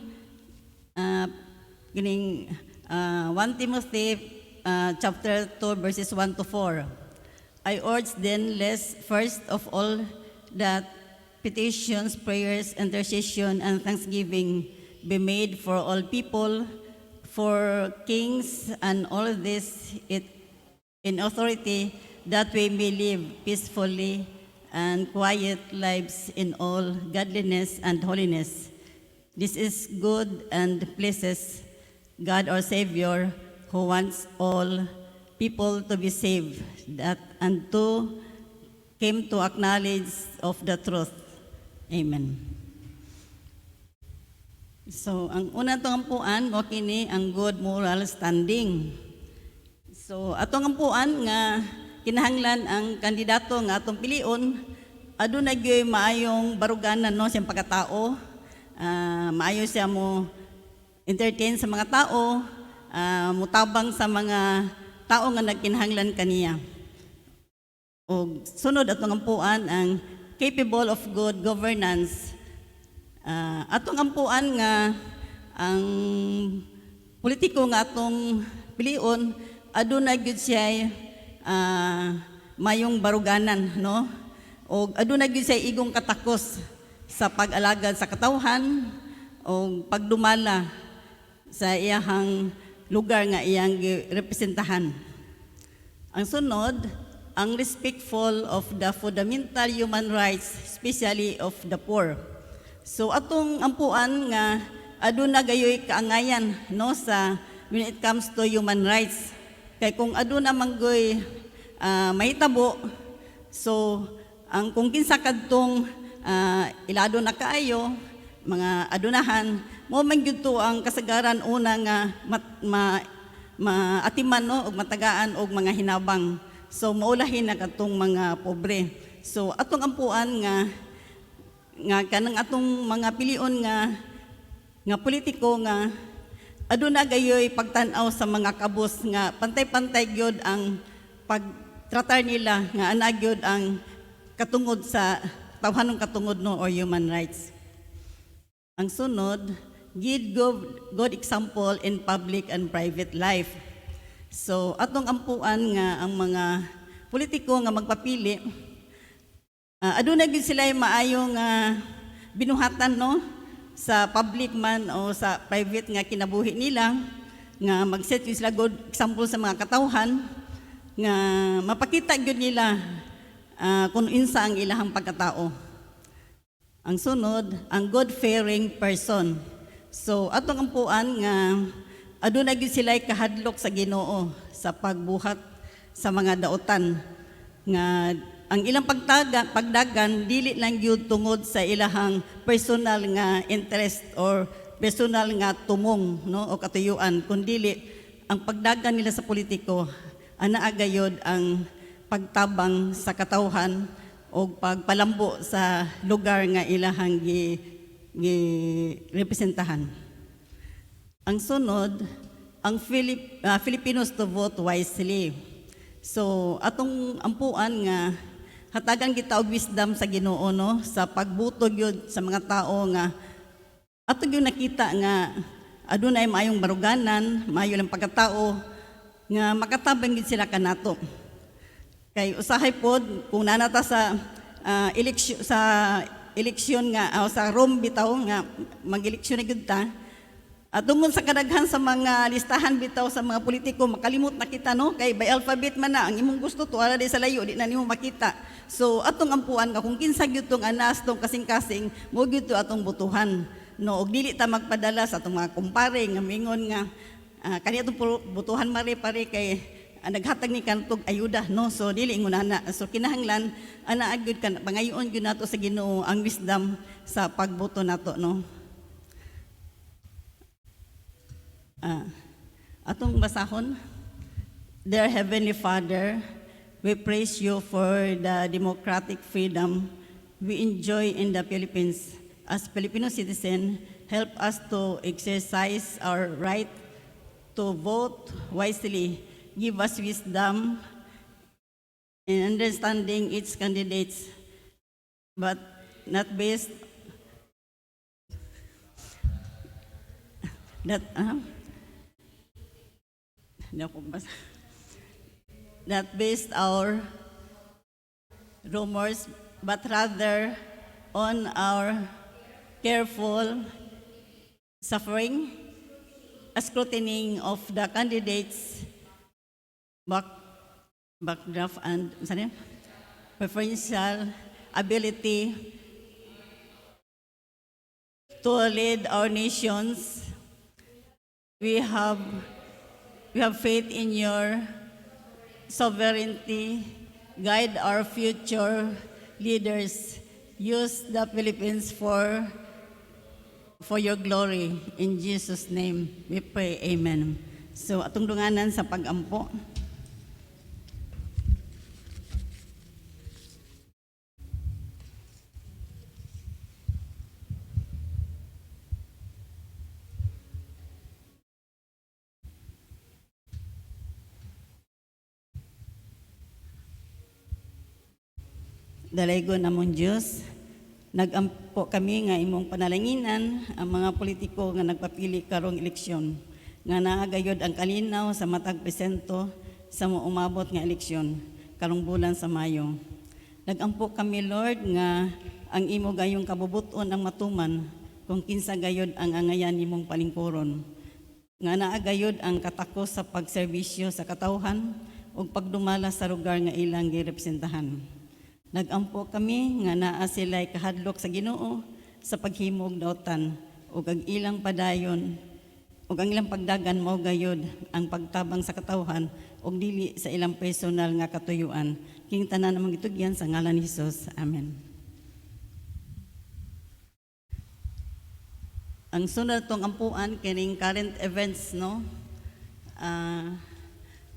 kining 1 Timothy chapter 2 verses 1 to 4. I urge then lest first of all that petitions, prayers, intercession, and thanksgiving be made for all people, for kings, and all this it in authority, that we may live peacefully and quiet lives in all godliness and holiness. This is good and pleases God our Savior, who wants all people to be saved and to came to acknowledge of the truth. Amen. So, ang una itong ampuan, mo kini ang good moral standing. So, atong ampuan nga kinahanglan ang kandidato nga atong pilion, aduna gyud maayong baruganan no siyang pagkatao, maayo siya mo entertain sa mga tao, mutabang sa mga tao nga nagkinahanglan kaniya. O sunod atong ampuan ang capable of good governance. Atong ampuan nga ang politiko nga atong pilion aduna gyud siya mayong baruganan no o aduna gyud siya igong katakos sa pag-alagad sa katawhan o pagdumala sa iyahang lugar nga iyang representahan. Ang sunod, ang respectful of the fundamental human rights, especially of the poor. So atong ampuan nga aduna gayoy kaangayan no sa when it comes to human rights. Kay kung aduna manggoy mahitabo, so ang kung kinsa kadtong ilado na kaayo, mga adunahan, mo man gyud to ang kasagaran una nga maatiman no og matagaan og mga hinabang. So maulahin na kadtong mga pobre. So atong ampuan nga kanang atong mga pilion nga politiko nga aduna gayoy pagtan-aw sa mga kabus nga pantay-pantay gyud ang pagtratar nila nga ana gyud ang katungod sa tawhanong katungod no or human rights. Ang sunod, give good example in public and private life. So atong ampuan nga ang mga politiko nga magpapili aduna gyud sila maayong binuhatan no sa public man o sa private nga kinabuhi nila nga mag-set sila good example sa mga katawhan nga mapakita gyud nila kung insa ang ilahang pagkatao. Ang sunod, ang God-fearing person. So atong ampuan nga aduna gyud sila kahadlok sa Ginoo sa pagbuhat sa mga daotan nga ang ilang pagdagan dili lang gyud tungod sa ilahang personal nga interest or personal nga tumong no o katuyuan kundi ang pagdagan nila sa politiko anaa gayud ang pagtabang sa katawhan o pagpalambo sa lugar nga ilahang representahan. Ang sunod, ang Filipinos to vote wisely. So atong ampuan nga hatagan kita og wisdom sa Ginoo no sa pagbutog yun sa mga tao nga ato gyud nakita nga adunay maayong baruganan, maayo lang pagkatao nga makatabang gid sila kanato. Kay usahay pod kung nanata sa eleksyon nga sa Rome bitaw nga mag-eleksyon na gyud ta. At tungkol sa kadaghan sa mga listahan bitaw sa mga politiko, makalimot na kita, no? Kay by alphabet man na, ang imong gusto to, ala di sa layo, di na nimo makita. So, atong ampuan nga, kung kinsa gyud tong anas, tong kasing-kasing, mo gyud to atong butuhan. No, og dili ta magpadala sa atong mga kumpare, nga mingon nga, kaniya itong butuhan mare-pare kay naghatag ni kantog ayuda, no? So, dili ngunana. So, kinahanglan, agud ka, pangayon gyud nato sa Ginoo ang wisdom sa pagboto nato, no? Atong basahon. Dear Heavenly Father, we praise you for the democratic freedom we enjoy in the Philippines. As Filipino citizens, help us to exercise our right to vote wisely. Give us wisdom in understanding its candidates, but not based not based our rumors, but rather on our careful suffering, scrutiny of the candidates' background and preferential ability to lead our nations. We have faith in your sovereignty. Guide our future leaders. Use the Philippines for your glory. In Jesus' name, we pray. Amen. So, atong dunganan sa pag-ampo. Dalaygon namong Diyos, nagampo kami nga imong panalanginan ang mga politiko nga nagpapili karong eleksyon, nga naagayod ang kalinaw sa matag presento sa umabot nga eleksyon karong bulan sa Mayo. Nagampo kami, Lord, nga ang imo gayong kabubuton ang matuman kung kinsa gayod ang angayan nimong palingkuron, nga naagayod ang katakos sa pagserbisyo sa katawhan ug pagdumala sa lugar nga ilang girepresentahan. Nagampo kami nga naa sila'y kahadlok sa Ginoo sa paghimog daotan ug ang ilang padayon ug ang ilang pagdagan mao gayud ang pagtabang sa katawhan ug dili sa ilang personal nga katuyuan. King tanan namang gitugyan sa ngalan ni Hesus. Amen. Ang sunod tong ampuan kining current events, no?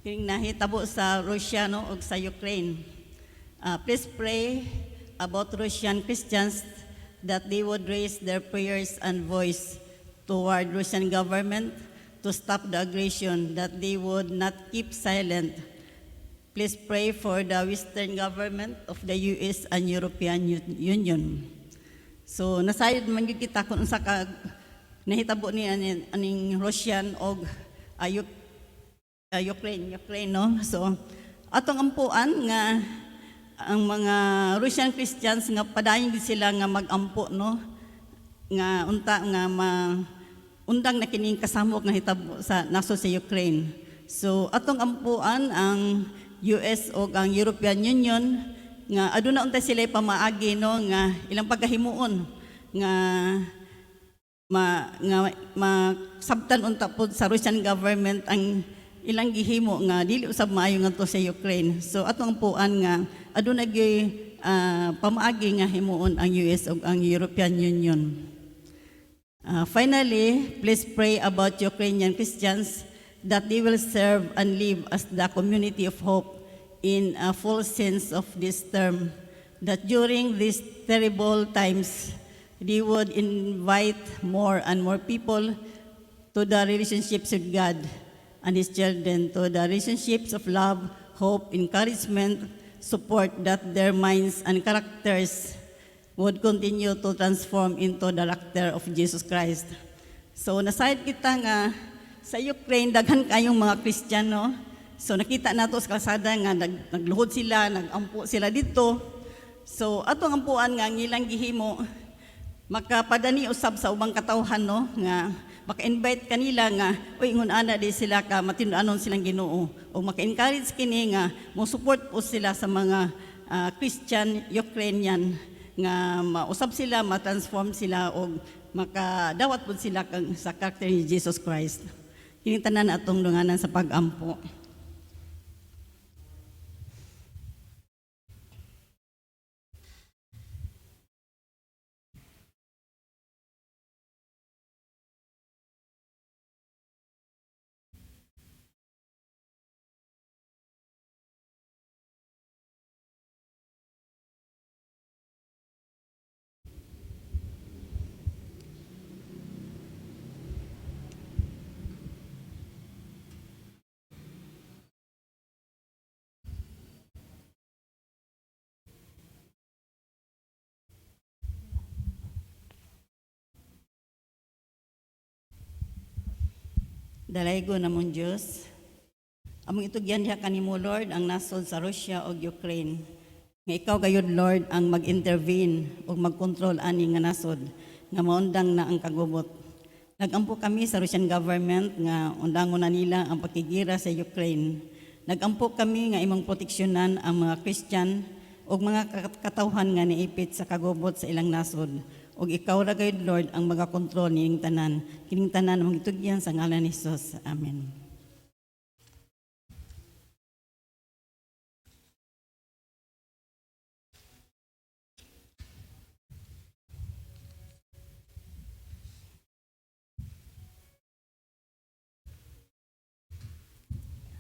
Kining nahitabo sa Russia, no, ug sa Ukraine. Please pray about Russian Christians that they would raise their prayers and voice toward Russian government to stop the aggression, that they would not keep silent. Please pray for the Western government of the US and European Union. So nasayod man gyud kita kung unsa ka nahitabo ni aning Russian og Ukraine, no? So atong ampuan nga ang mga Russian Christians nga padayon gid sila nga magampo, no, nga unta nga undang na kining kasamok nga hitabo sa naso sa Ukraine. So atong ampuan ang US o ang European Union nga aduna unta sila pamaagi, no, nga ilang pagkahimuon nga sabtan unta pod sa Russian government ang ilang gihimo nga dili usab maayo ngadto sa Ukraine. So atong ampuan nga aduna gyud pamaagi nga himuon ang US ug ang European Union. Finally, please pray about Ukrainian Christians that they will serve and live as the community of hope in a full sense of this term, that during these terrible times they would invite more and more people to the relationships with God and His children, to the relationships of love, hope, encouragement, support, that their minds and characters would continue to transform into the character of Jesus Christ. So nasayad kita nga sa Ukraine daghan kayong mga Kristiyano. So nakita nato sa kalsada nga nagluhod sila, nagampo sila dito. So atong ampuan nga ang ilang gihimo makapadani usab sa ubang katawhan no nga maka-invite kanila nga uy ingon ana di sila ka matindanon silang Ginoo o maka-encourage kini nga mo support po sila sa mga Christian Ukrainian nga mausab sila, ma-transform sila o makadawat po sila sa karakter ni Jesus Christ. Kini tanan atong dunganan sa pag-ampo. Dalaygo namon Diyos, among itugyan diha kanimo Lord ang nasod sa Russia o Ukraine. Nga ikaw gayud Lord ang mag-intervene o mag-control ani nga nasod nga maundang na ang kagubot. Nagampo kami sa Russian government nga undangon na nila ang pagkigira sa Ukraine. Nagampo kami nga imong proteksyonan ang mga Christian o mga katawhan nga niipit sa kagubot sa ilang nasod. Og ikaw ra gayud Lord ang magakontrol nining tanan. Kining tanan mong itugyan sa ngalan ni Jesus. Amen.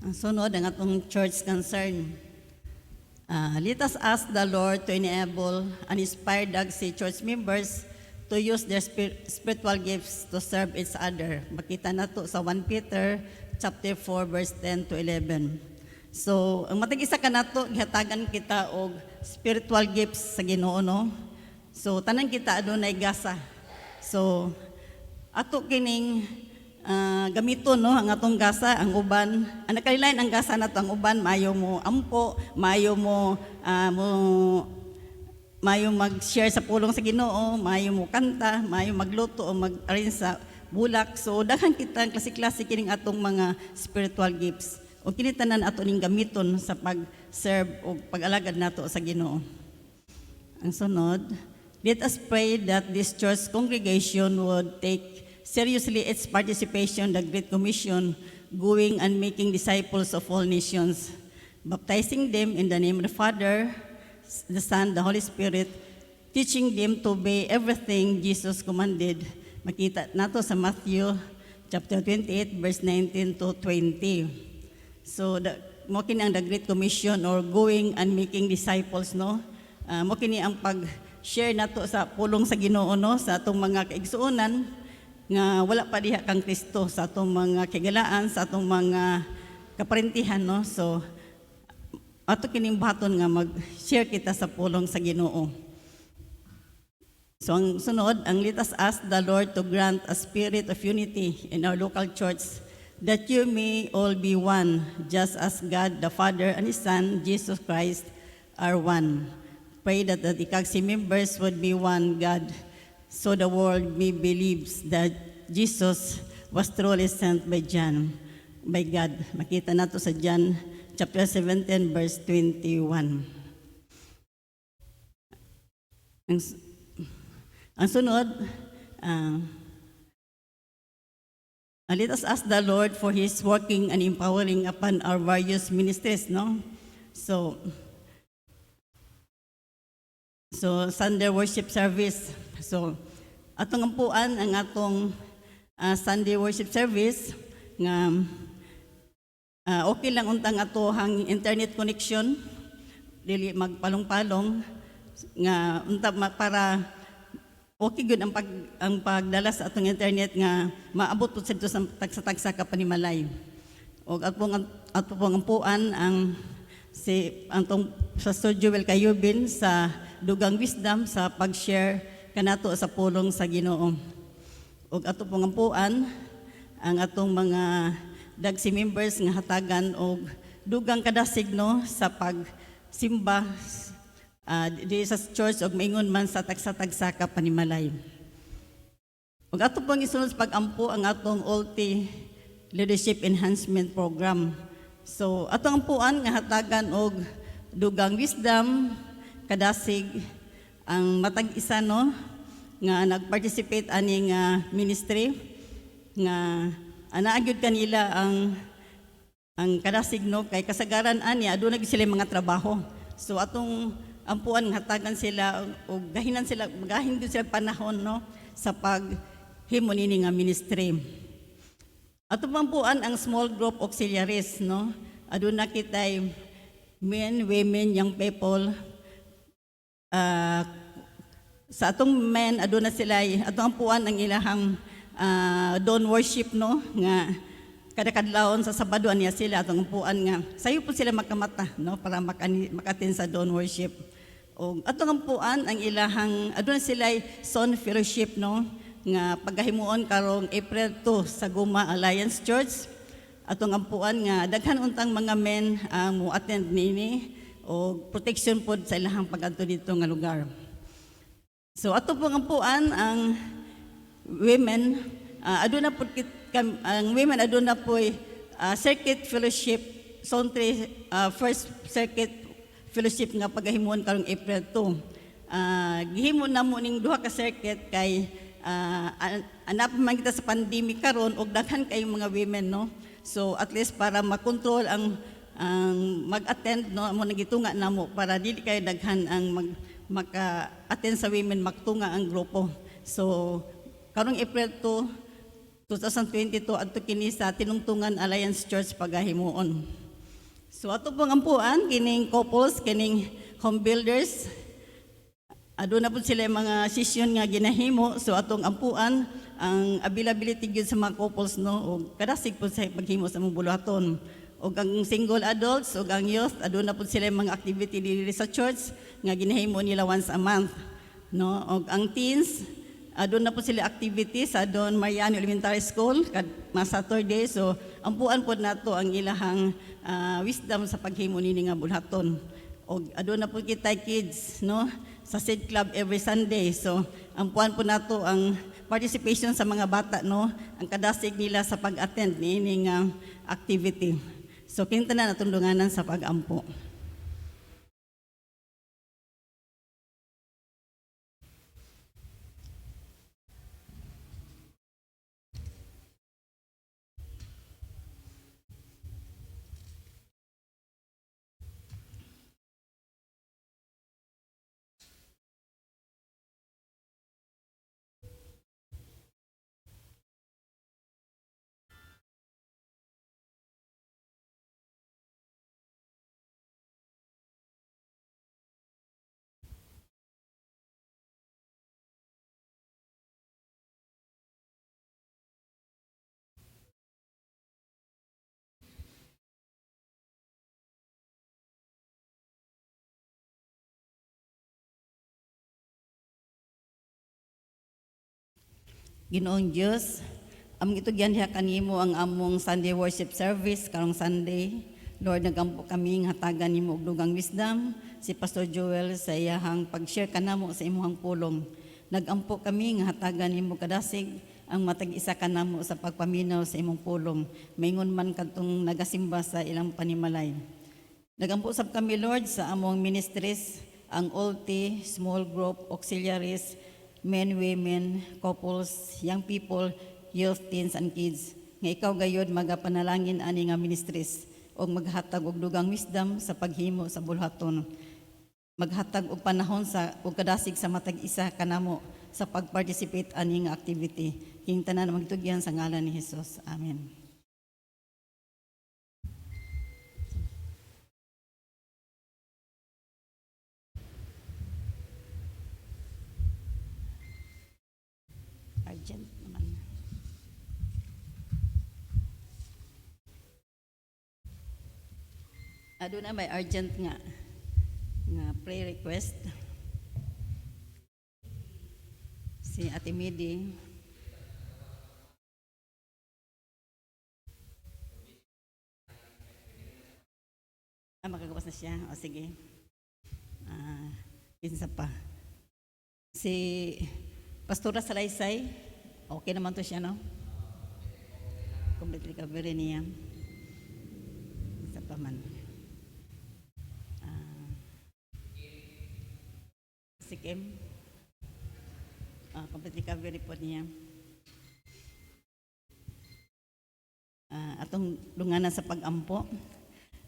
Ang sunod ang atong church concern. Let us ask the Lord to enable and inspire Dagsi church members to use their spiritual gifts to serve each other. Makita nato sa 1 Peter chapter 4 verse 10 to 11. So, ang matag isa ka nato gihatagan kita og spiritual gifts sa Ginoo no. So, tanan kita adunay gasa. So, ato kining gamiton no ang atong gasa, ang uban ang nakalilain ang gasa nato, ang uban maayo mo ampo, maayo mo maayo mag-share sa pulong sa Ginoo, maayo mo kanta, maayo magluto o mag-arrange sa bulak. So daghan kita ang klase-klase kining atong mga spiritual gifts o kini tanan ato ning gamiton sa pag-serve o pag-alagad nato sa Ginoo. Ang sunod, let us pray that this church congregation would take seriously its participation in the Great Commission, going and making disciples of all nations, baptizing them in the name of the Father, the Son, the Holy Spirit, teaching them to obey everything Jesus commanded. Makita nato sa Matthew chapter 28 verse 19 to 20. So mo kini ang the Great Commission or going and making disciples no. Mo kini ang pag-share nato sa pulong sa Ginoo no sa atong mga kaigsuonan nga wala pa diha kang Kristo, sa atong mga kagalaan, sa atong mga kaparentihan no. So ato kining baton nga mag-share kita sa pulong sa Ginoo. So ang sunod, ang let us ask the Lord to grant a spirit of unity in our local church, that you may all be one, just as God the Father and His Son, Jesus Christ, are one. Pray that the Dikagsi members would be one God, so the world may believe that Jesus was truly sent by God. Makita nato sa John chapter 17 verse 21. Ang sunod, let us ask the Lord for His working and empowering upon our various ministries, no? So Sunday worship service. So atong ampuan ang atong Sunday worship service nga okay lang untang atohang internet connection, dili magpalong-palong nga unta para okay good ang pagdala sa atong internet nga maabot pud sa tagsa-tagsa ka panimalay. Og atong ampuan ang antong Pastor Joel Kayubin sa Dugang Wisdom sa pag-share kanato sa pulong sa Ginoo. ug ato pong ampuan ang atong mga dagsi members nga hatagan og dugang kada signo sa pagsimba di sa church ug maingon man sa tagsa-tagsa ka panimalay. Ug ato pong isunod sa pag-ampo ang atong OLTI Leadership Enhancement Program. So atong ampuan nga hatagan og dugang wisdom kadasig ang matag isa no nga nag-participate ani nga ministry nga anaagid kanila ang kadasig no kay kasagaran ani aduna gid sila mga trabaho. So atong ampuan nga hatagan sila og gahinan sila magahin gyud sila panahon no sa paghimo nini nga ministry. Atong ampuan ang small group auxiliaries no aduna kitay men, women, young people. Sa atong men aduna sila atong ampuan ang ilahang dawn worship no nga kada kadlawon sa Sabado niya sila atong ampuan nga sayo po sila makamata no para makatin sa dawn worship. O atong ampuan ang ilahang aduna sila son fellowship no nga pagkahimuon karong April 2 sa Guma Alliance Church. Atong ampuan nga daghan untang mga men ang mo attend nini o protection pod sa ilahang pag-adto dito nga lugar. So ato pong ampuan ang women aduna po ang women aduna po circuit fellowship Sontre first circuit fellowship nga pagahimuon karong April 2. Gihimo na mo ning duha ka circuit kay anap man kita sa pandemic karon og daghan kay mga women no. So at least para makontrol ang mag-attend no mo nagitunga namo para dili kay daghan ang maka-attend sa women magtunga ang grupo. So karong April 2, 2022 adto kini sa Tinungtungan Alliance Church pagahimuon. So ato pong ampuan kining couples kining home builders aduna pud sila mga session nga ginahimo. So atong ampuan ang availability gyud sa mga couples no og kadasig pud sa paghimo sa mong buluhaton. Og ang single adults og ang youth aduna pud sila mga activity diri sa church nga ginahimo nila once a month no. Og ang teens aduna pud sila activity sa Don Mariano Elementary School kad mga Saturday. So ampuan pud nato ang ilahang wisdom sa paghimo nini nga bulhaton. Og aduna pud kita kids no sa Seed Club every Sunday. So ampuan po nato ang participation sa mga bata no ang kadasig nila sa pag-attend nini nga activity. So kinahanglan natong dunganan sa pag-ampo. Ginoong Diyos, among itugyan diha kanimo ang among Sunday worship service karong Sunday. Lord, nagampo kami nga hatagan nimo og dugang wisdom si Pastor Joel sa iyahang pag-share kanamo sa imong pulong. Nagampo kami nga hatagan nimo kadasig ang matag-isa kanamo sa pagpaminaw sa imong pulong. Maingon man kadtong nagasimba sa ilang panimalay. Nagampo sab kami Lord sa among ministries, ang OLTI, small group, auxiliaries, men, women, couples, young people, youth, teens, and kids. Nga ikaw gayod magapanalangin ani nga ministries o maghatag og dugang wisdom sa paghimo sa bulhaton. Maghatag og panahon sa og kadasig sa matag isa kanamo sa pagparticipate ani nga activity. King tanan magtugyan sa ngalan ni Hesus. Amen. Urgent naman. Aduna may urgent nga prayer request. Si Ate Midi Makagawas na siya. O sige. Isa pa. Si Pastora Salaysay, okay naman to siya, no? Complete recovery niya. Isa pa man. Si Kim, complete recovery po niya. Atong lunganan sa pag-ampo.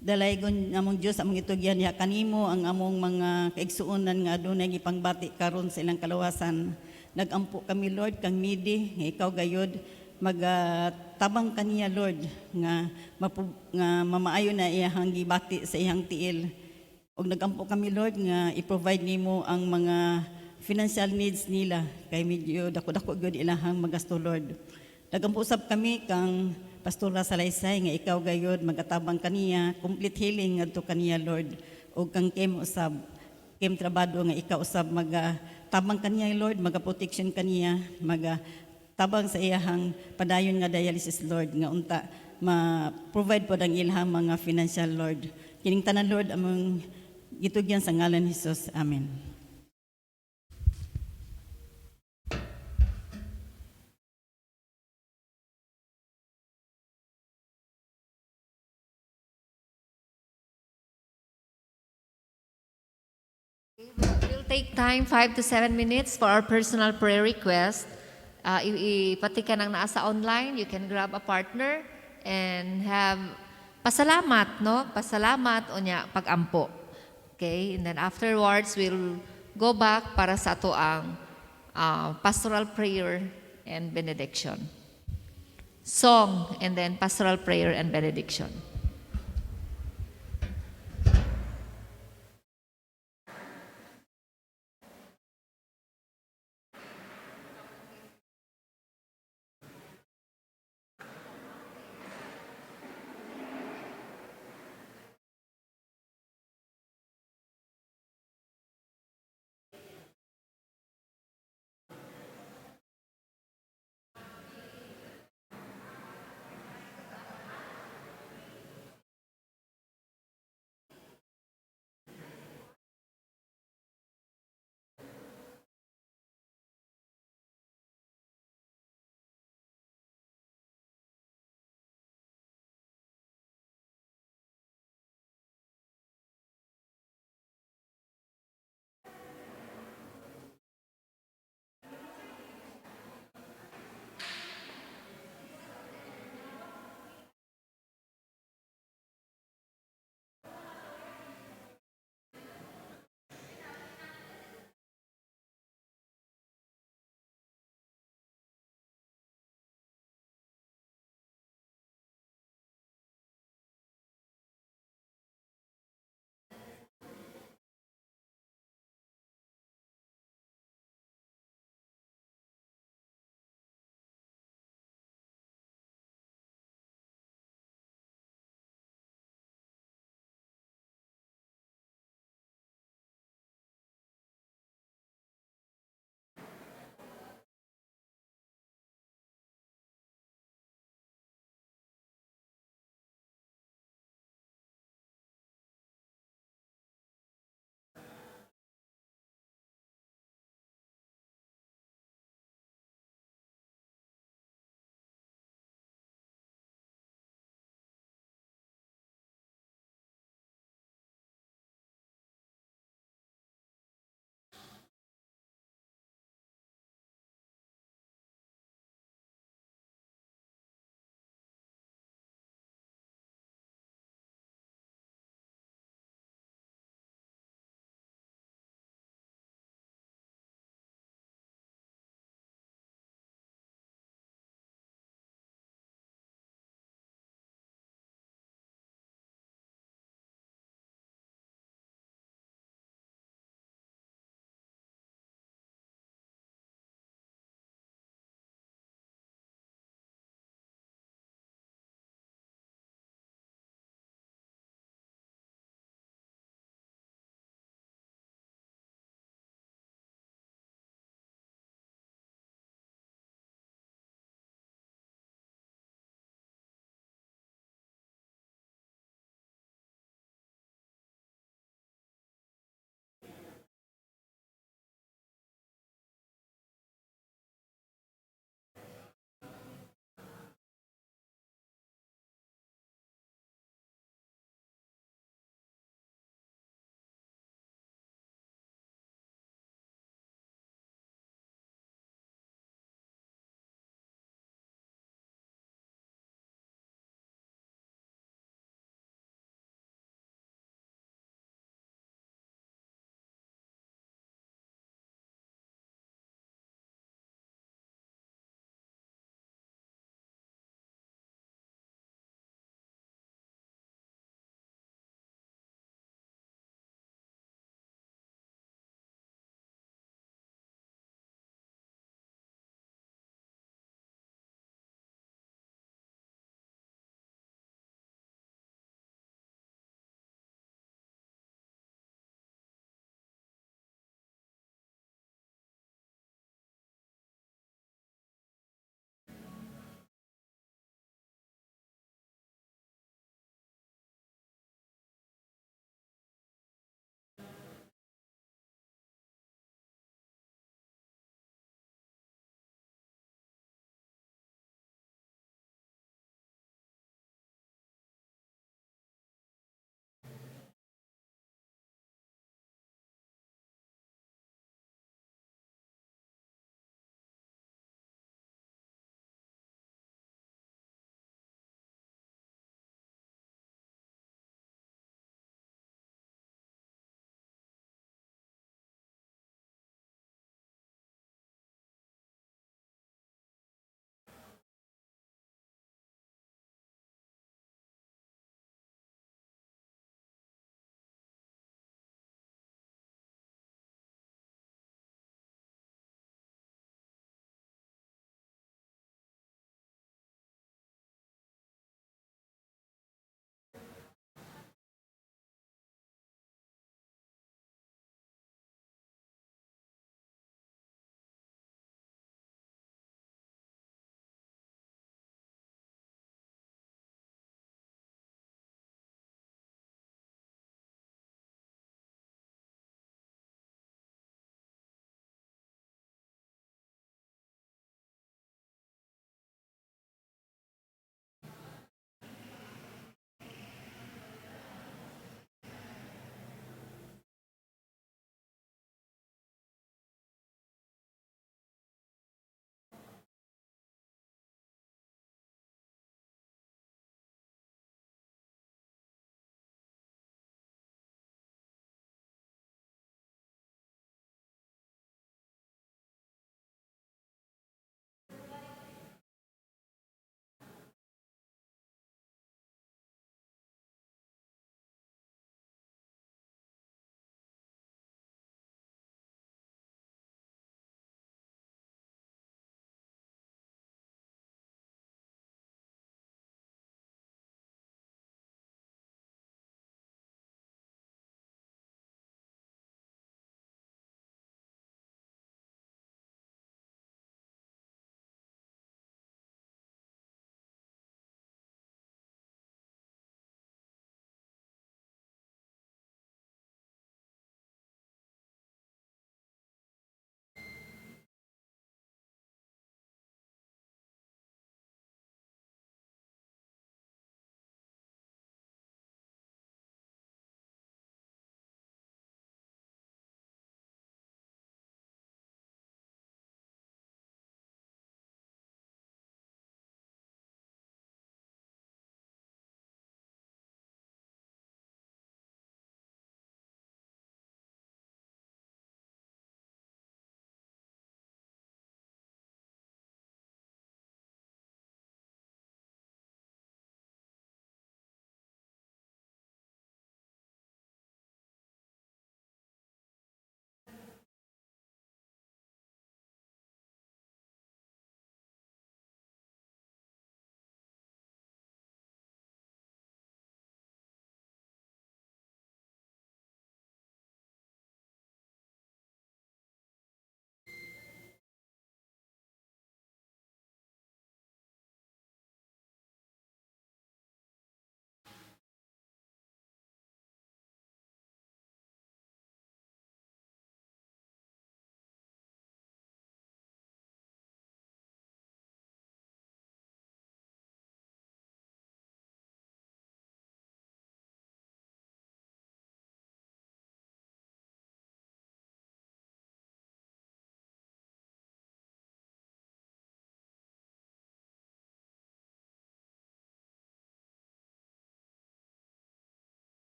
Dalaygon among Dios among itugyan ya kanimo ang among mga kaigsuonan nga adunay gipangbati karon sa ilang kalawasan. Nagampo kami Lord kang midi nga ikaw gayod magatabang kaniya Lord nga mamaayo na iyang gibati sa iyang tiil. Og nagampo kami Lord nga i-provide nimo ang mga financial needs nila kay medyo dako-dako gyud ilahang magasto Lord. Nagampo usab kami kang Pastora Salaysay nga ikaw gayod magatabang kaniya, complete healing ngadto kaniya Lord. O kang Kim usab, Kim Trabado nga ikaw usab magatabang kaniya Lord, magaprotection kaniya, magatabang sa iyahang padayon nga dialysis Lord nga unta ma-provide po ang ilhang mga financial Lord. Kining tanan Lord among gitugyan sa ngalan ni Jesus. Amen. We'll take time, 5 to 7 minutes for our personal prayer request. Pati ka nang nasa online, you can grab a partner and have pasalamat, no? Pasalamat o niya pag-ampo. Okay? And then afterwards, we'll go back para sa ato ang pastoral prayer and benediction. Song and then pastoral prayer and benediction.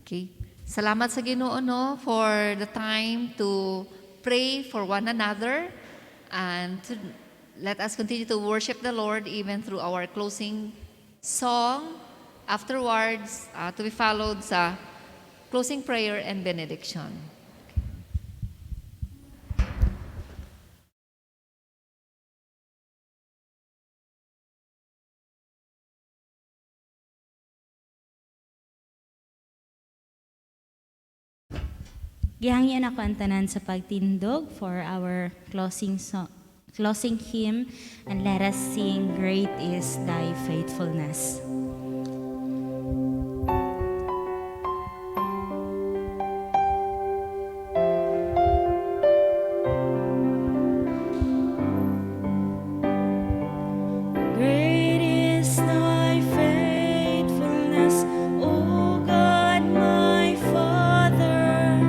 Okay. Salamat sa Ginoo no for the time to pray for one another and to let us continue to worship the Lord even through our closing song. Afterwards, to be followed sa closing prayer and benediction. Gihangyan ako ang tanan sa pagtindog for our closing hymn, and let us sing, Great is Thy Faithfulness. Great is Thy faithfulness, O God, my Father.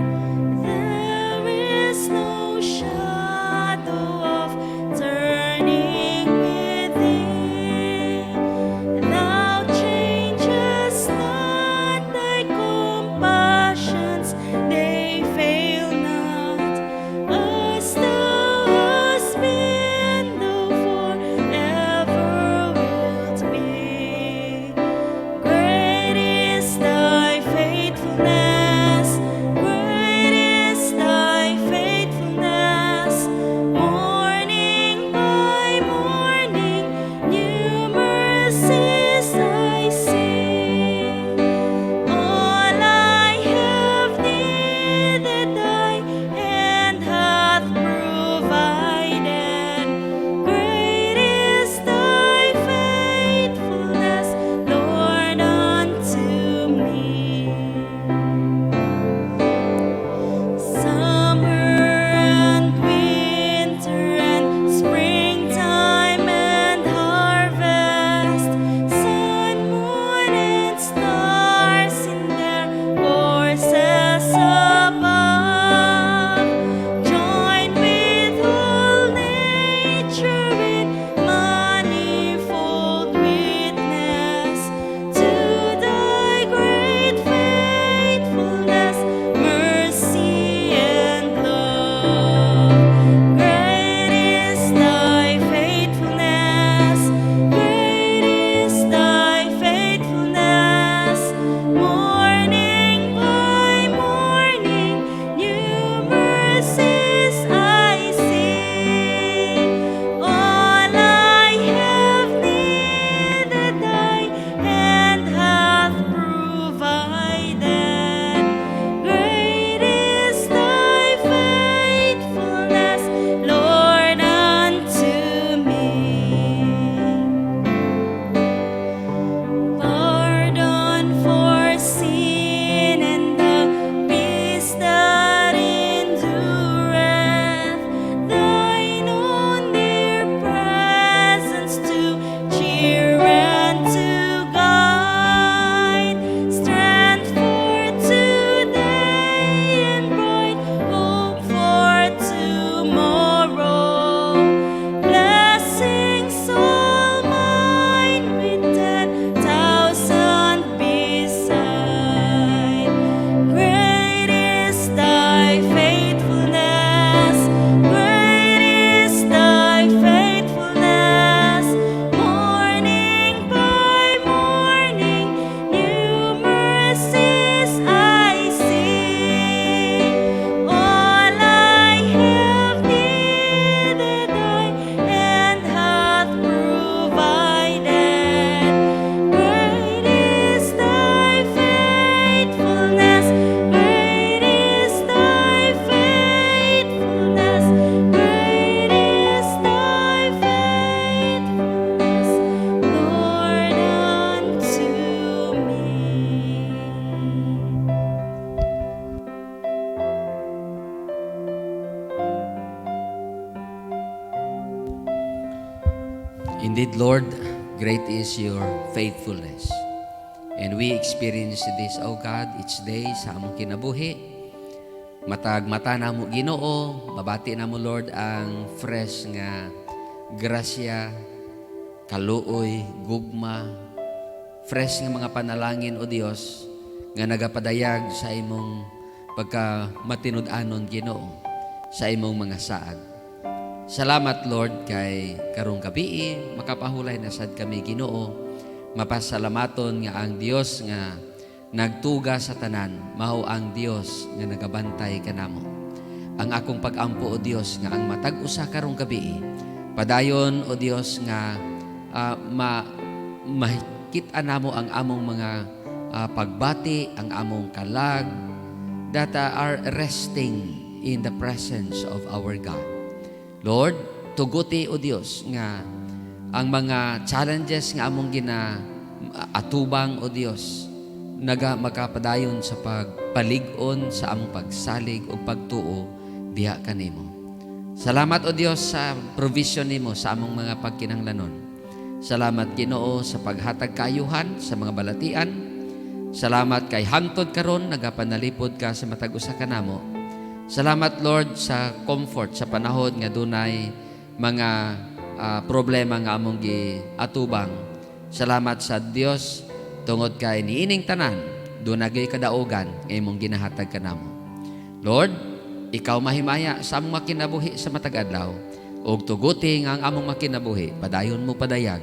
There is no shadow of turning with Thee. Thou changest not, Thy compassions, they fail not. As Thou hast been, Thou forever wilt be. Great is Thy faithfulness, great is Thy faithfulness. Morning by morning, new mercies I see. All I have needed, Thy hand hath provided. Great is Thy faithfulness, Lord, unto me. Summer and winter and springtime and harvest, sun, moon, and stars in their courses above, join with all nature in manifold witness to Thy great faithfulness, mercy, and love. Great is Thy faithfulness, great is Thy faithfulness. Morning by morning, new mercies I see. All I have needed, Thy hand hath provided. Great is Thy faithfulness, Lord, unto me. Pardon for sin and the peace that endureth, Thine own dear presence to cheer and to guide, strength for today and bright hope for tomorrow. Blessings all mine with 10,000 beside. Great is Thy faithfulness, great is Thy faithfulness. Morning by morning, new mercies I see. All I have needed, Thy hand hath provided. Great is Thy faithfulness, great is Thy faithfulness, great is Thy faithfulness, Lord, unto me. Indeed, Lord, great is your faithfulness. And we experience this, O God, each day sa among kinabuhi. Matag mata na mo Ginoo, mabati na mo Lord ang fresh nga grasya, kaluoy, gugma, fresh nga mga panalangin o Dios nga nagapadayag sa imong pagka matinud-anon Ginoo sa imong mga saad. Salamat Lord kay karong gabi makapahulay na sad kami Ginoo. Mapasalamaton nga ang Dios nga nagtuga sa tanan mao ang Dios nga nagabantay kanamo. Ang akong pag-ampo o Dios nga ang matag usa karong gabi padayon o Dios nga mahikit-an namo ang among mga pagbati, ang among kalag that are resting in the presence of our God. Lord, tuguti o Dios nga ang mga challenges nga among atubang o Dios makapadayon sa pagpalig-on sa among pagsalig o pagtuo diha kanimo. Salamat o Dios sa provision nimo sa among mga pagkinahanglanon. Salamat Ginoo sa paghatag kaayuhan sa mga balatian. Salamat kay hangtod karon nagapanalipod ka sa matag usa kanamo. Salamat Lord sa comfort sa panahon nga dunay mga problema nga among giatubang. Salamat sa Dios tungod kay niining tanan dunay kadaugan nga imong ginahatag kanamo. Lord, ikaw mahimaya sa among makinabuhi sa matag adlaw ug tuguti nga ang among makinabuhi padayon mo padayag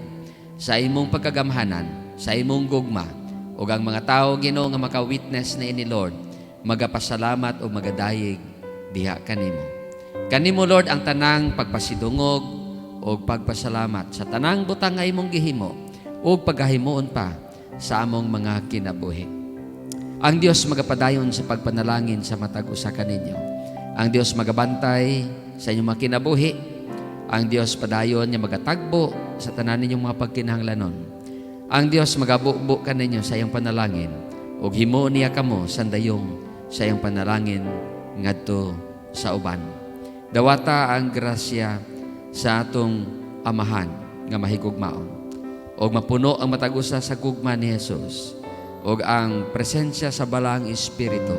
sa imong pagkagamhanan, sa imong gugma ug ang mga tawo Ginoo nga maka-witness na ini Lord magapasalamat o magadayig diha kanimo. Kanimo Lord ang tanang pagpasidungog o pagpasalamat sa tanang butang nga imong gihimo o paghahimuon pa sa among mga kinabuhi. Ang Dios magapadayon sa pagpanalangin sa matag usa kaninyo. Ang Dios magabantay sa inyong mga kinabuhi. Ang Dios padayon nga magatagbo sa tanan ninyong mga pagkinahanglanon. Ang Dios magabukbuk kaninyo sa iyong panalangin ug himo niya kamo sandayong sa iyong panalangin ngadto sa uban. Dawata ang grasya sa atong amahan nga mahigugmaon ug mapuno ang matag-usa sa gugma ni Jesus ug ang presensya sa balang Espiritu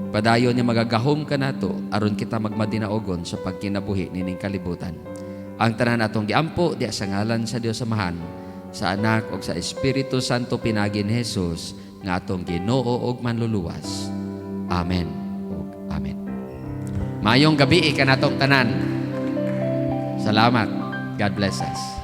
padayon niya magagahom kanato aron kita magmadinaogon sa pagkinabuhi nining kalibutan. Ang tanan atong giampo diha sa ngalan sa Dios Amahan, sa Anak ug sa Espiritu Santo pinagin Jesus nga atong Ginoo ug manluluwas. Amen. Ug amen. Mayong gabi kanatong tanan. Salamat. God bless us.